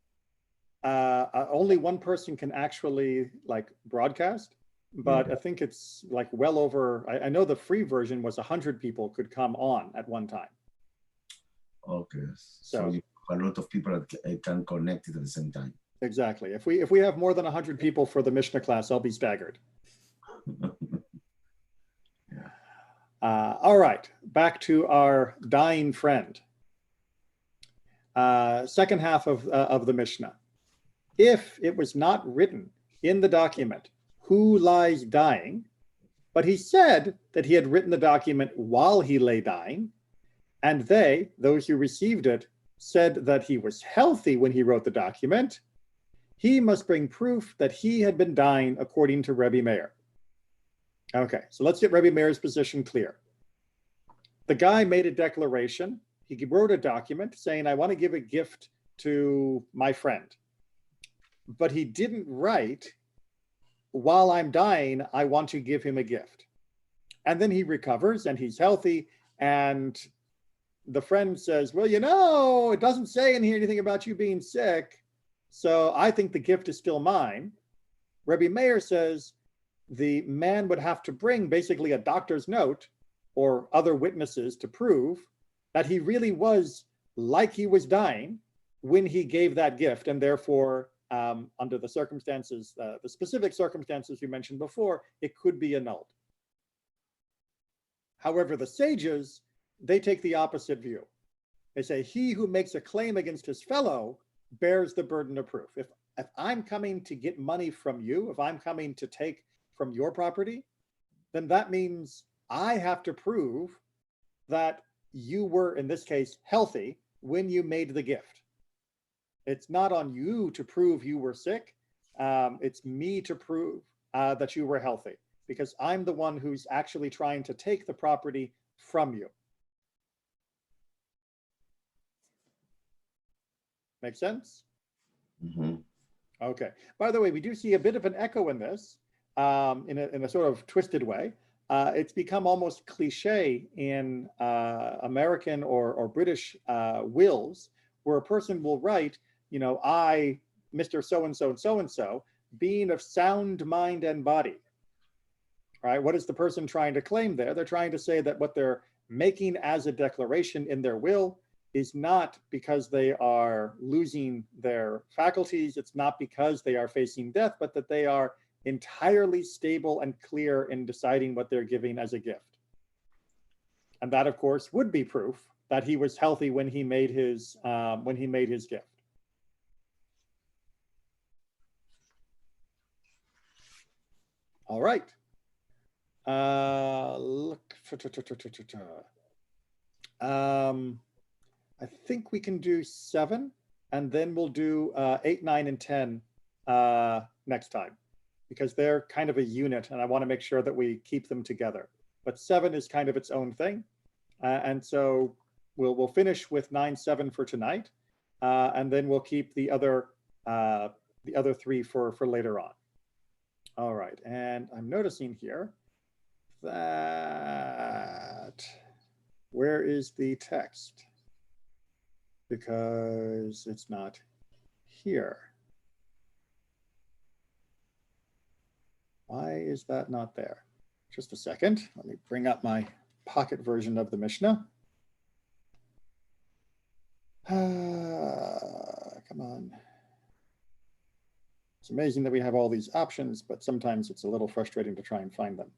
Only one person can actually like broadcast, but I think it's like well over, I know the free version was 100 people could come on at one time. Okay, so you have a lot of people that can connect it at the same time. Exactly. If we have more than 100 people for the Mishnah class, I'll be staggered. All right, back to our dying friend. Second half of the Mishnah. If it was not written in the document who lies dying, but he said that he had written the document while he lay dying, and those who received it, said that he was healthy when he wrote the document, he must bring proof that he had been dying according to Rebbe Meir. Okay, so let's get Rebbe Meir's position clear. The guy made a declaration. He wrote a document saying, I want to give a gift to my friend. But he didn't write, while I'm dying, I want to give him a gift. And then he recovers and he's healthy. And the friend says, well, it doesn't say in here anything about you being sick. So I think the gift is still mine. Rebbe Meir says the man would have to bring basically a doctor's note or other witnesses to prove that he really was like he was dying when he gave that gift, and therefore, under the circumstances, the specific circumstances we mentioned before, it could be annulled. However, the sages, they take the opposite view. They say, he who makes a claim against his fellow bears the burden of proof. If I'm coming to get money from you, if I'm coming to take from your property, then that means I have to prove that you were, in this case, healthy when you made the gift. It's not on you to prove you were sick. It's me to prove that you were healthy, because I'm the one who's actually trying to take the property from you. Make sense? Mm-hmm. Okay. By the way, we do see a bit of an echo in this, in a sort of twisted way. It's become almost cliche in American or British wills, where a person will write, I, Mr. So-and-so and so-and-so, being of sound mind and body. Right? What is the person trying to claim there? They're trying to say that what they're making as a declaration in their will is not because they are losing their faculties. It's not because they are facing death, but that they are entirely stable and clear in deciding what they're giving as a gift. And that, of course, would be proof that he was healthy when he made his gift. All right. I think we can do 7, and then we'll do 8, 9, and 10 next time, because they're kind of a unit, and I want to make sure that we keep them together. But 7 is kind of its own thing, and so we'll finish with 9, 7 for tonight, and then we'll keep the other 3 for later on. All right, and I'm noticing here that where is the text? Because it's not here. Why is that not there? Just a second. Let me bring up my pocket version of the Mishnah. Come on. It's amazing that we have all these options, but sometimes it's a little frustrating to try and find them.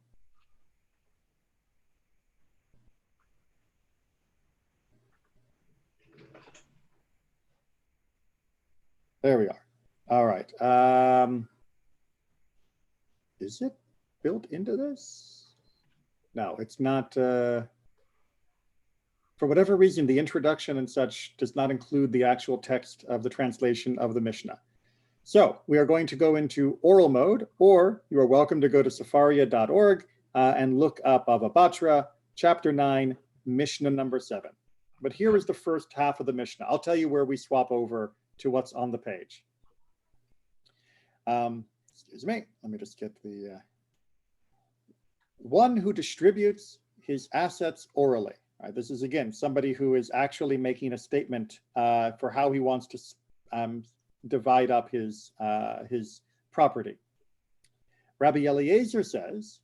There we are. All right. Is it built into this? No, it's not. For whatever reason, the introduction and such does not include the actual text of the translation of the Mishnah. So we are going to go into oral mode, or you are welcome to go to safaria.org and look up Bava Batra, chapter 9, Mishnah number 7. But here is the first half of the Mishnah. I'll tell you where we swap over to what's on the page. Excuse me, let me just get the one who distributes his assets orally. Right, this is, again, somebody who is actually making a statement for how he wants to divide up his property. Rabbi Eliezer says,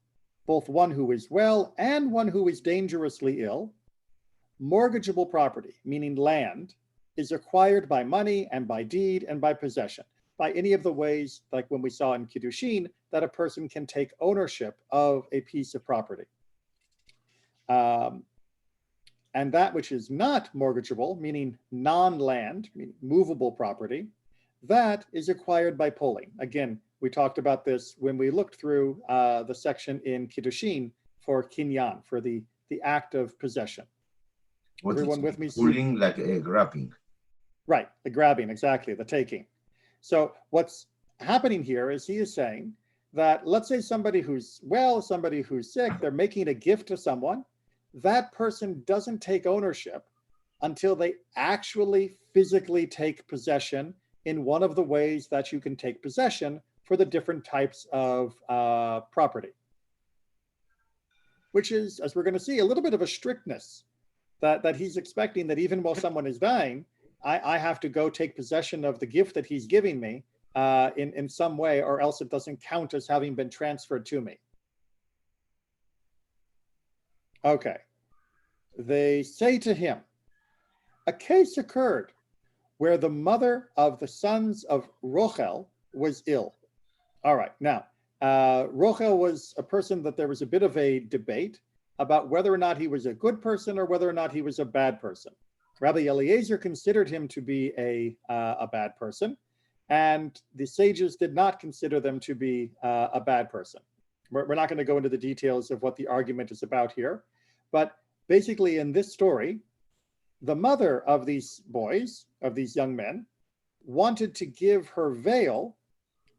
both one who is well and one who is dangerously ill, mortgageable property, meaning land, is acquired by money and by deed and by possession, by any of the ways, like when we saw in Kiddushin, that a person can take ownership of a piece of property. And that which is not mortgageable, meaning non-land, meaning movable property, that is acquired by polling. Again, we talked about this when we looked through the section in Kiddushin for kinyan, for the act of possession. What Everyone is with me? pulling, like a grabbing? Right, the grabbing, exactly, the taking. So what's happening here is he is saying that, let's say somebody who's well, somebody who's sick, they're making a gift to someone. That person doesn't take ownership until they actually physically take possession in one of the ways that you can take possession for the different types of property, which is, as we're going to see, a little bit of a strictness that he's expecting, that even while someone is dying, I have to go take possession of the gift that he's giving me in some way, or else it doesn't count as having been transferred to me. Okay. They say to him, a case occurred where the mother of the sons of Rochel was ill. All right. Now, Rochel was a person that there was a bit of a debate about whether or not he was a good person or whether or not he was a bad person. Rabbi Eliezer considered him to be a bad person, and the sages did not consider them to be a bad person. We're not going to go into the details of what the argument is about here, but basically in this story, the mother of these boys, of these young men, wanted to give her veil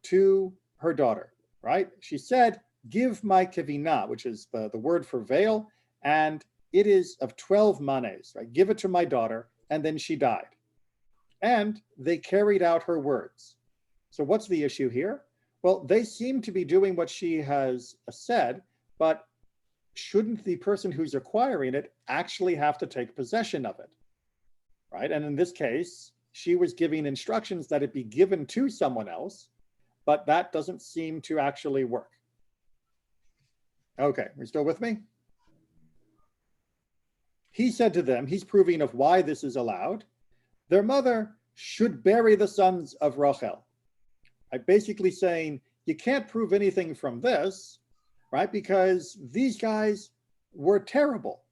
to her daughter, right? She said, give my kevina, which is the word for veil, and it is of 12 manes, right? Give it to my daughter, and then she died. And they carried out her words. So what's the issue here? Well, they seem to be doing what she has said, but shouldn't the person who's acquiring it actually have to take possession of it, right? And in this case, she was giving instructions that it be given to someone else, but that doesn't seem to actually work. Okay, are you still with me? He said to them, he's proving of why this is allowed, their mother should bury the sons of Rachel. I'm basically saying you can't prove anything from this, right? Because these guys were terrible,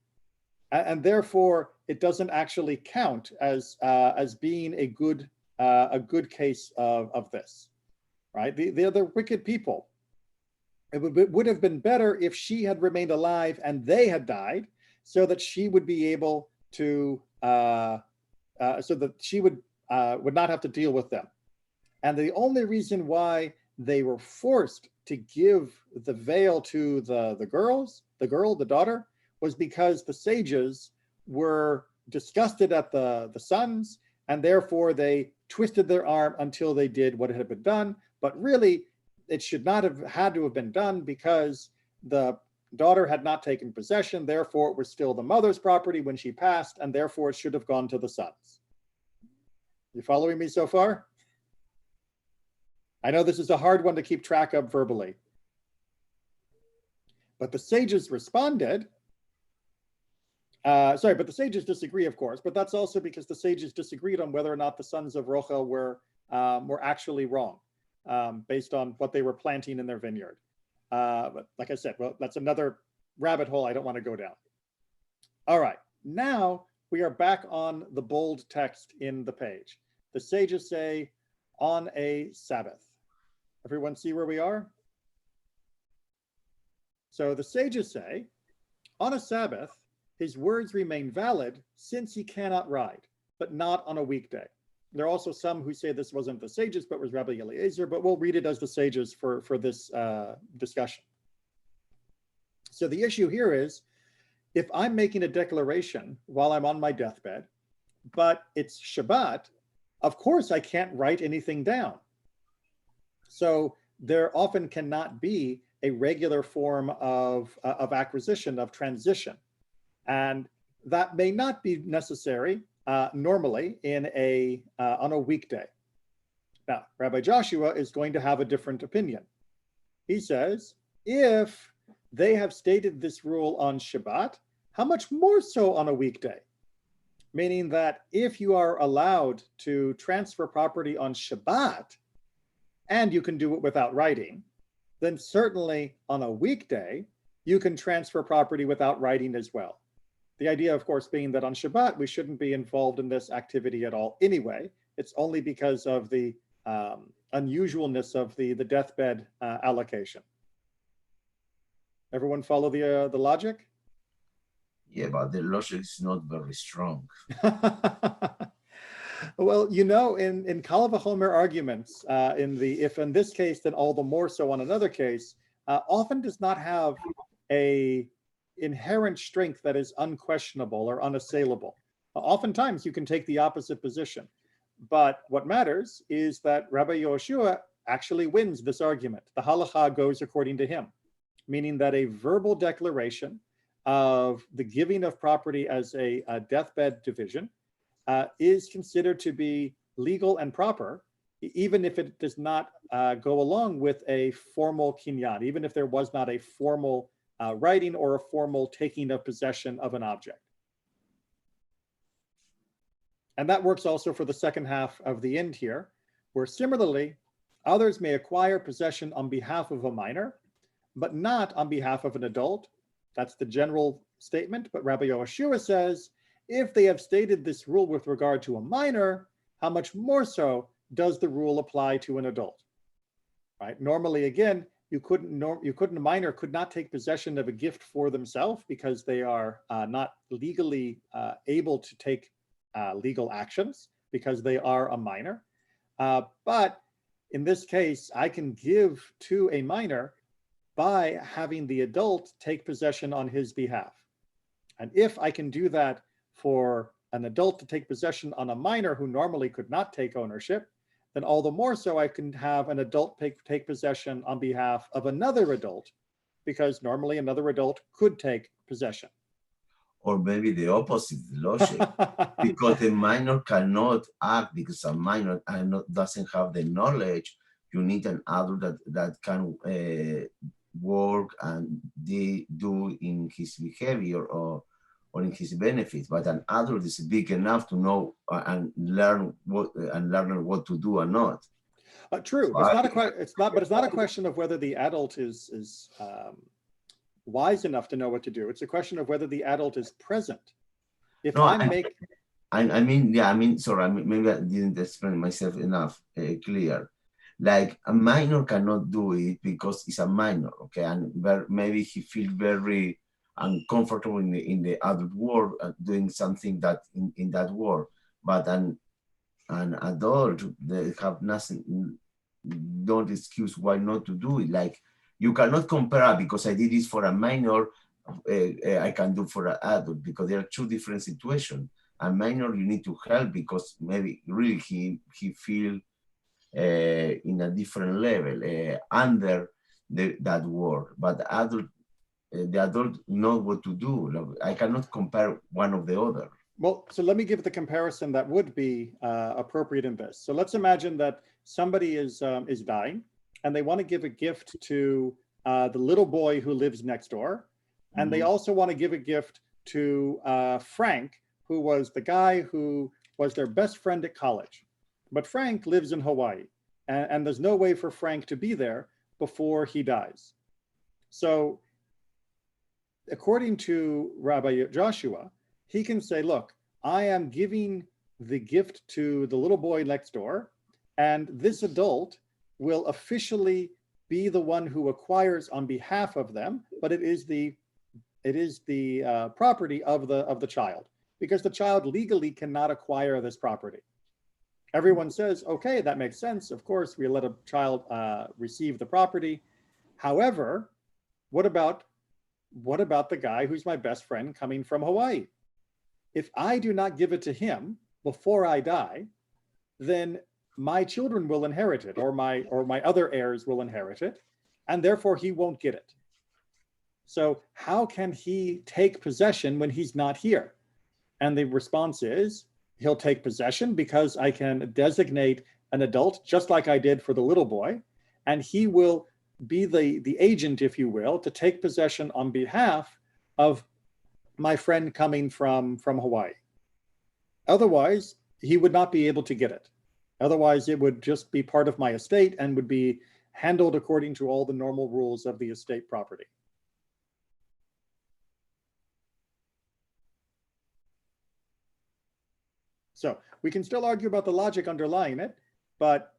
and therefore it doesn't actually count as being a good case of this, right? They're wicked people. It would have been better if she had remained alive and they had died, so that she would be able to, so that she would not have to deal with them. And the only reason why they were forced to give the veil to the daughter, was because the sages were disgusted at the sons, and therefore they twisted their arm until they did what had been done. But really, it should not have had to have been done, because the daughter had not taken possession, therefore it was still the mother's property when she passed, and therefore it should have gone to the sons. You following me so far? I know this is a hard one to keep track of verbally. But the sages responded, but the sages disagree, of course, but that's also because the sages disagreed on whether or not the sons of Rochel were actually wrong, based on what they were planting in their vineyard. But like I said, well, that's another rabbit hole I don't want to go down. All right, now we are back on the bold text in the page. The sages say, on a Sabbath. Everyone see where we are? So the sages say, on a Sabbath, his words remain valid since he cannot ride, but not on a weekday. There are also some who say this wasn't the sages, but was Rabbi Eliezer, but we'll read it as the sages for this discussion. So the issue here is, if I'm making a declaration while I'm on my deathbed, but it's Shabbat, of course I can't write anything down. So there often cannot be a regular form of acquisition, of transition. And that may not be necessary normally on a weekday. Now, Rabbi Joshua is going to have a different opinion. He says, if they have stated this rule on Shabbat, how much more so on a weekday? Meaning that if you are allowed to transfer property on Shabbat, and you can do it without writing, then certainly on a weekday, you can transfer property without writing as well. The idea, of course, being that on Shabbat, we shouldn't be involved in this activity at all anyway. It's only because of the unusualness of the deathbed allocation. Everyone follow the logic? Yeah, but the logic is not very strong. Well, you know, in Kal v'chomer arguments, if in this case, then all the more so on another case, often does not have a inherent strength that is unquestionable or unassailable. Oftentimes you can take the opposite position. But what matters is that Rabbi Yoshua actually wins this argument. The halacha goes according to him, meaning that a verbal declaration of the giving of property as a deathbed division is considered to be legal and proper, even if it does not go along with a formal kinyan, even if there was not a formal writing or a formal taking of possession of an object. And that works also for the second half of the end here, where similarly, others may acquire possession on behalf of a minor, but not on behalf of an adult. That's the general statement. But Rabbi Yoshua says, if they have stated this rule with regard to a minor, how much more so does the rule apply to an adult? Right? Normally, again, a minor could not take possession of a gift for themselves because they are not legally able to take legal actions because they are a minor. But in this case, I can give to a minor by having the adult take possession on his behalf. And if I can do that for an adult to take possession on a minor who normally could not take ownership, then all the more so I can have an adult take possession on behalf of another adult, because normally another adult could take possession. Or maybe the opposite logic, because the minor cannot act because a minor doesn't have the knowledge. You need an adult that can work and do in his behavior or in his benefits. But an adult is big enough to know and learn what to do and not. True, but it's not a question of whether the adult is wise enough to know what to do. It's a question of whether the adult is present. If no, sorry, maybe I didn't explain myself enough clear. Like a minor cannot do it because it's a minor, okay, and maybe he feels very uncomfortable in the adult world doing something that in that world. But an adult, they have nothing, don't excuse why not to do it. Like, you cannot compare because I did this for a minor, I can do for an adult, because there are two different situations. A minor, you need to help because maybe really he feel in a different level under that world. But the adult knows what to do. I cannot compare one of the other. Well, so let me give the comparison that would be appropriate in this. So let's imagine that somebody is dying, and they want to give a gift to the little boy who lives next door. And they also want to give a gift to Frank, who was the guy who was their best friend at college. But Frank lives in Hawaii, and there's no way for Frank to be there before he dies. So according to Rabbi Joshua, he can say, look, I am giving the gift to the little boy next door, and this adult will officially be the one who acquires on behalf of them, but it is the property of the child, because the child legally cannot acquire this property. Everyone says, okay, that makes sense. Of course, we let a child receive the property. However, what about the guy who's my best friend coming from Hawaii? If I do not give it to him before I die, then my children will inherit it, or my other heirs will inherit it, and therefore he won't get it. So how can he take possession when he's not here? And the response is, he'll take possession because I can designate an adult, just like I did for the little boy, and he will be the agent, if you will, to take possession on behalf of my friend coming from Hawaii. Otherwise, he would not be able to get it. Otherwise, it would just be part of my estate and would be handled according to all the normal rules of the estate property. So we can still argue about the logic underlying it, but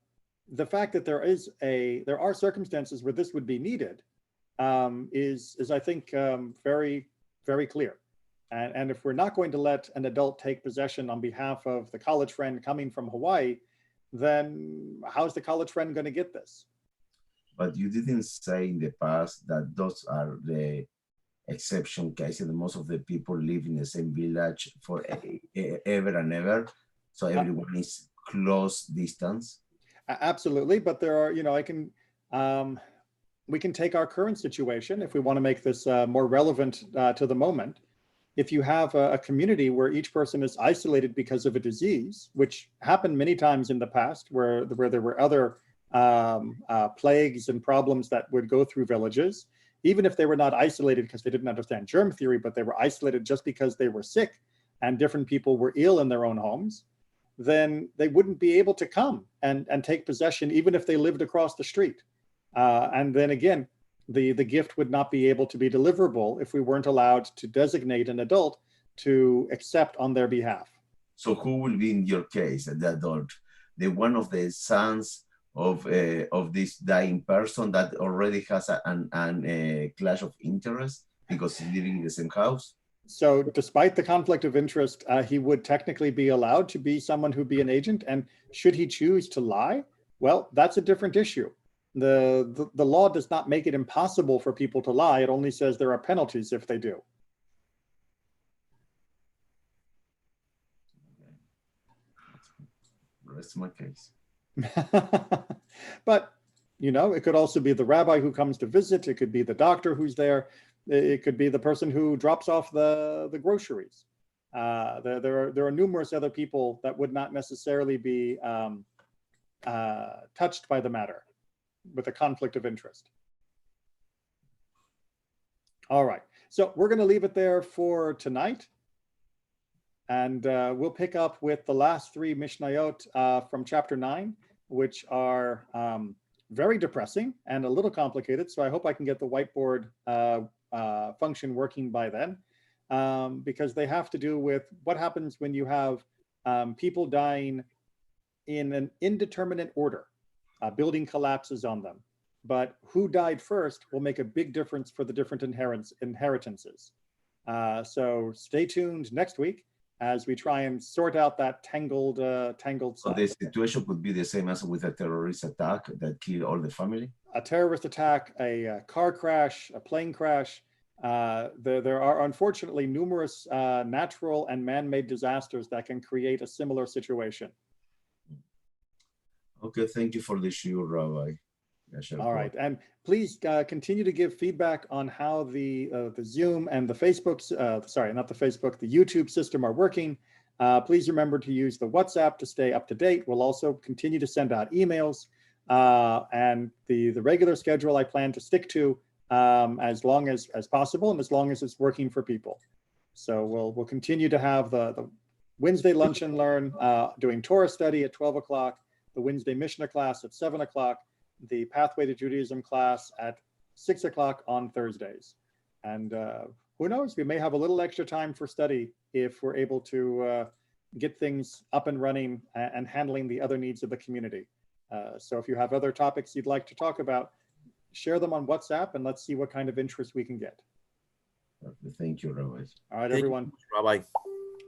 the fact that there are circumstances where this would be needed is I think very, very clear. And if we're not going to let an adult take possession on behalf of the college friend coming from Hawaii, then how's the college friend going to get this? But you didn't say in the past that those are the exception cases. Most of the people live in the same village for ever and ever. So everyone is close distance. Absolutely. But there are, we can take our current situation if we want to make this more relevant to the moment. If you have a community where each person is isolated because of a disease, which happened many times in the past, where there were other plagues and problems that would go through villages, even if they were not isolated because they didn't understand germ theory, but they were isolated just because they were sick and different people were ill in their own homes, then they wouldn't be able to come and take possession, even if they lived across the street. And then again, the gift would not be able to be deliverable if we weren't allowed to designate an adult to accept on their behalf. So who will be in your case, the adult? The one of the sons of this dying person that already has a clash of interest because he's living in the same house? So despite the conflict of interest, he would technically be allowed to be someone who'd be an agent. And should he choose to lie? Well, that's a different issue. The law does not make it impossible for people to lie. It only says there are penalties if they do. That's my case. But, it could also be the rabbi who comes to visit. It could be the doctor who's there. It could be the person who drops off the groceries. There are numerous other people that would not necessarily be touched by the matter with a conflict of interest. All right, so we're going to leave it there for tonight. And we'll pick up with the last three Mishnayot from chapter 9, which are very depressing and a little complicated. So I hope I can get the whiteboard function working by then, because they have to do with what happens when you have people dying in an indeterminate order. Building collapses on them. But who died first will make a big difference for the different inheritances. So stay tuned next week as we try and sort out that tangled So side. the situation could be the same as with a terrorist attack that killed all the family? A terrorist attack, a car crash, a plane crash. There are unfortunately numerous natural and man-made disasters that can create a similar situation. Okay, thank you for the shiur, Rabbi. All right, and please continue to give feedback on how the Zoom and the Facebook's, sorry, not the Facebook, the YouTube system are working. Please remember to use the WhatsApp to stay up to date. We'll also continue to send out emails, and the regular schedule I plan to stick to as long as possible and as long as it's working for people. So we'll continue to have the Wednesday Lunch and Learn, doing Torah study at 12 o'clock, the Wednesday Mishnah class at 7 o'clock, the Pathway to Judaism class at 6 o'clock on Thursdays. And who knows, we may have a little extra time for study if we're able to get things up and running and handling the other needs of the community. So if you have other topics you'd like to talk about, share them on WhatsApp, and let's see what kind of interest we can get. Thank you, Robert. All right, Thank you, everyone, Rabbi.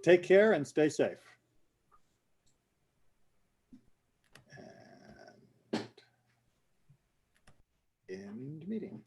take care and stay safe. And end meeting.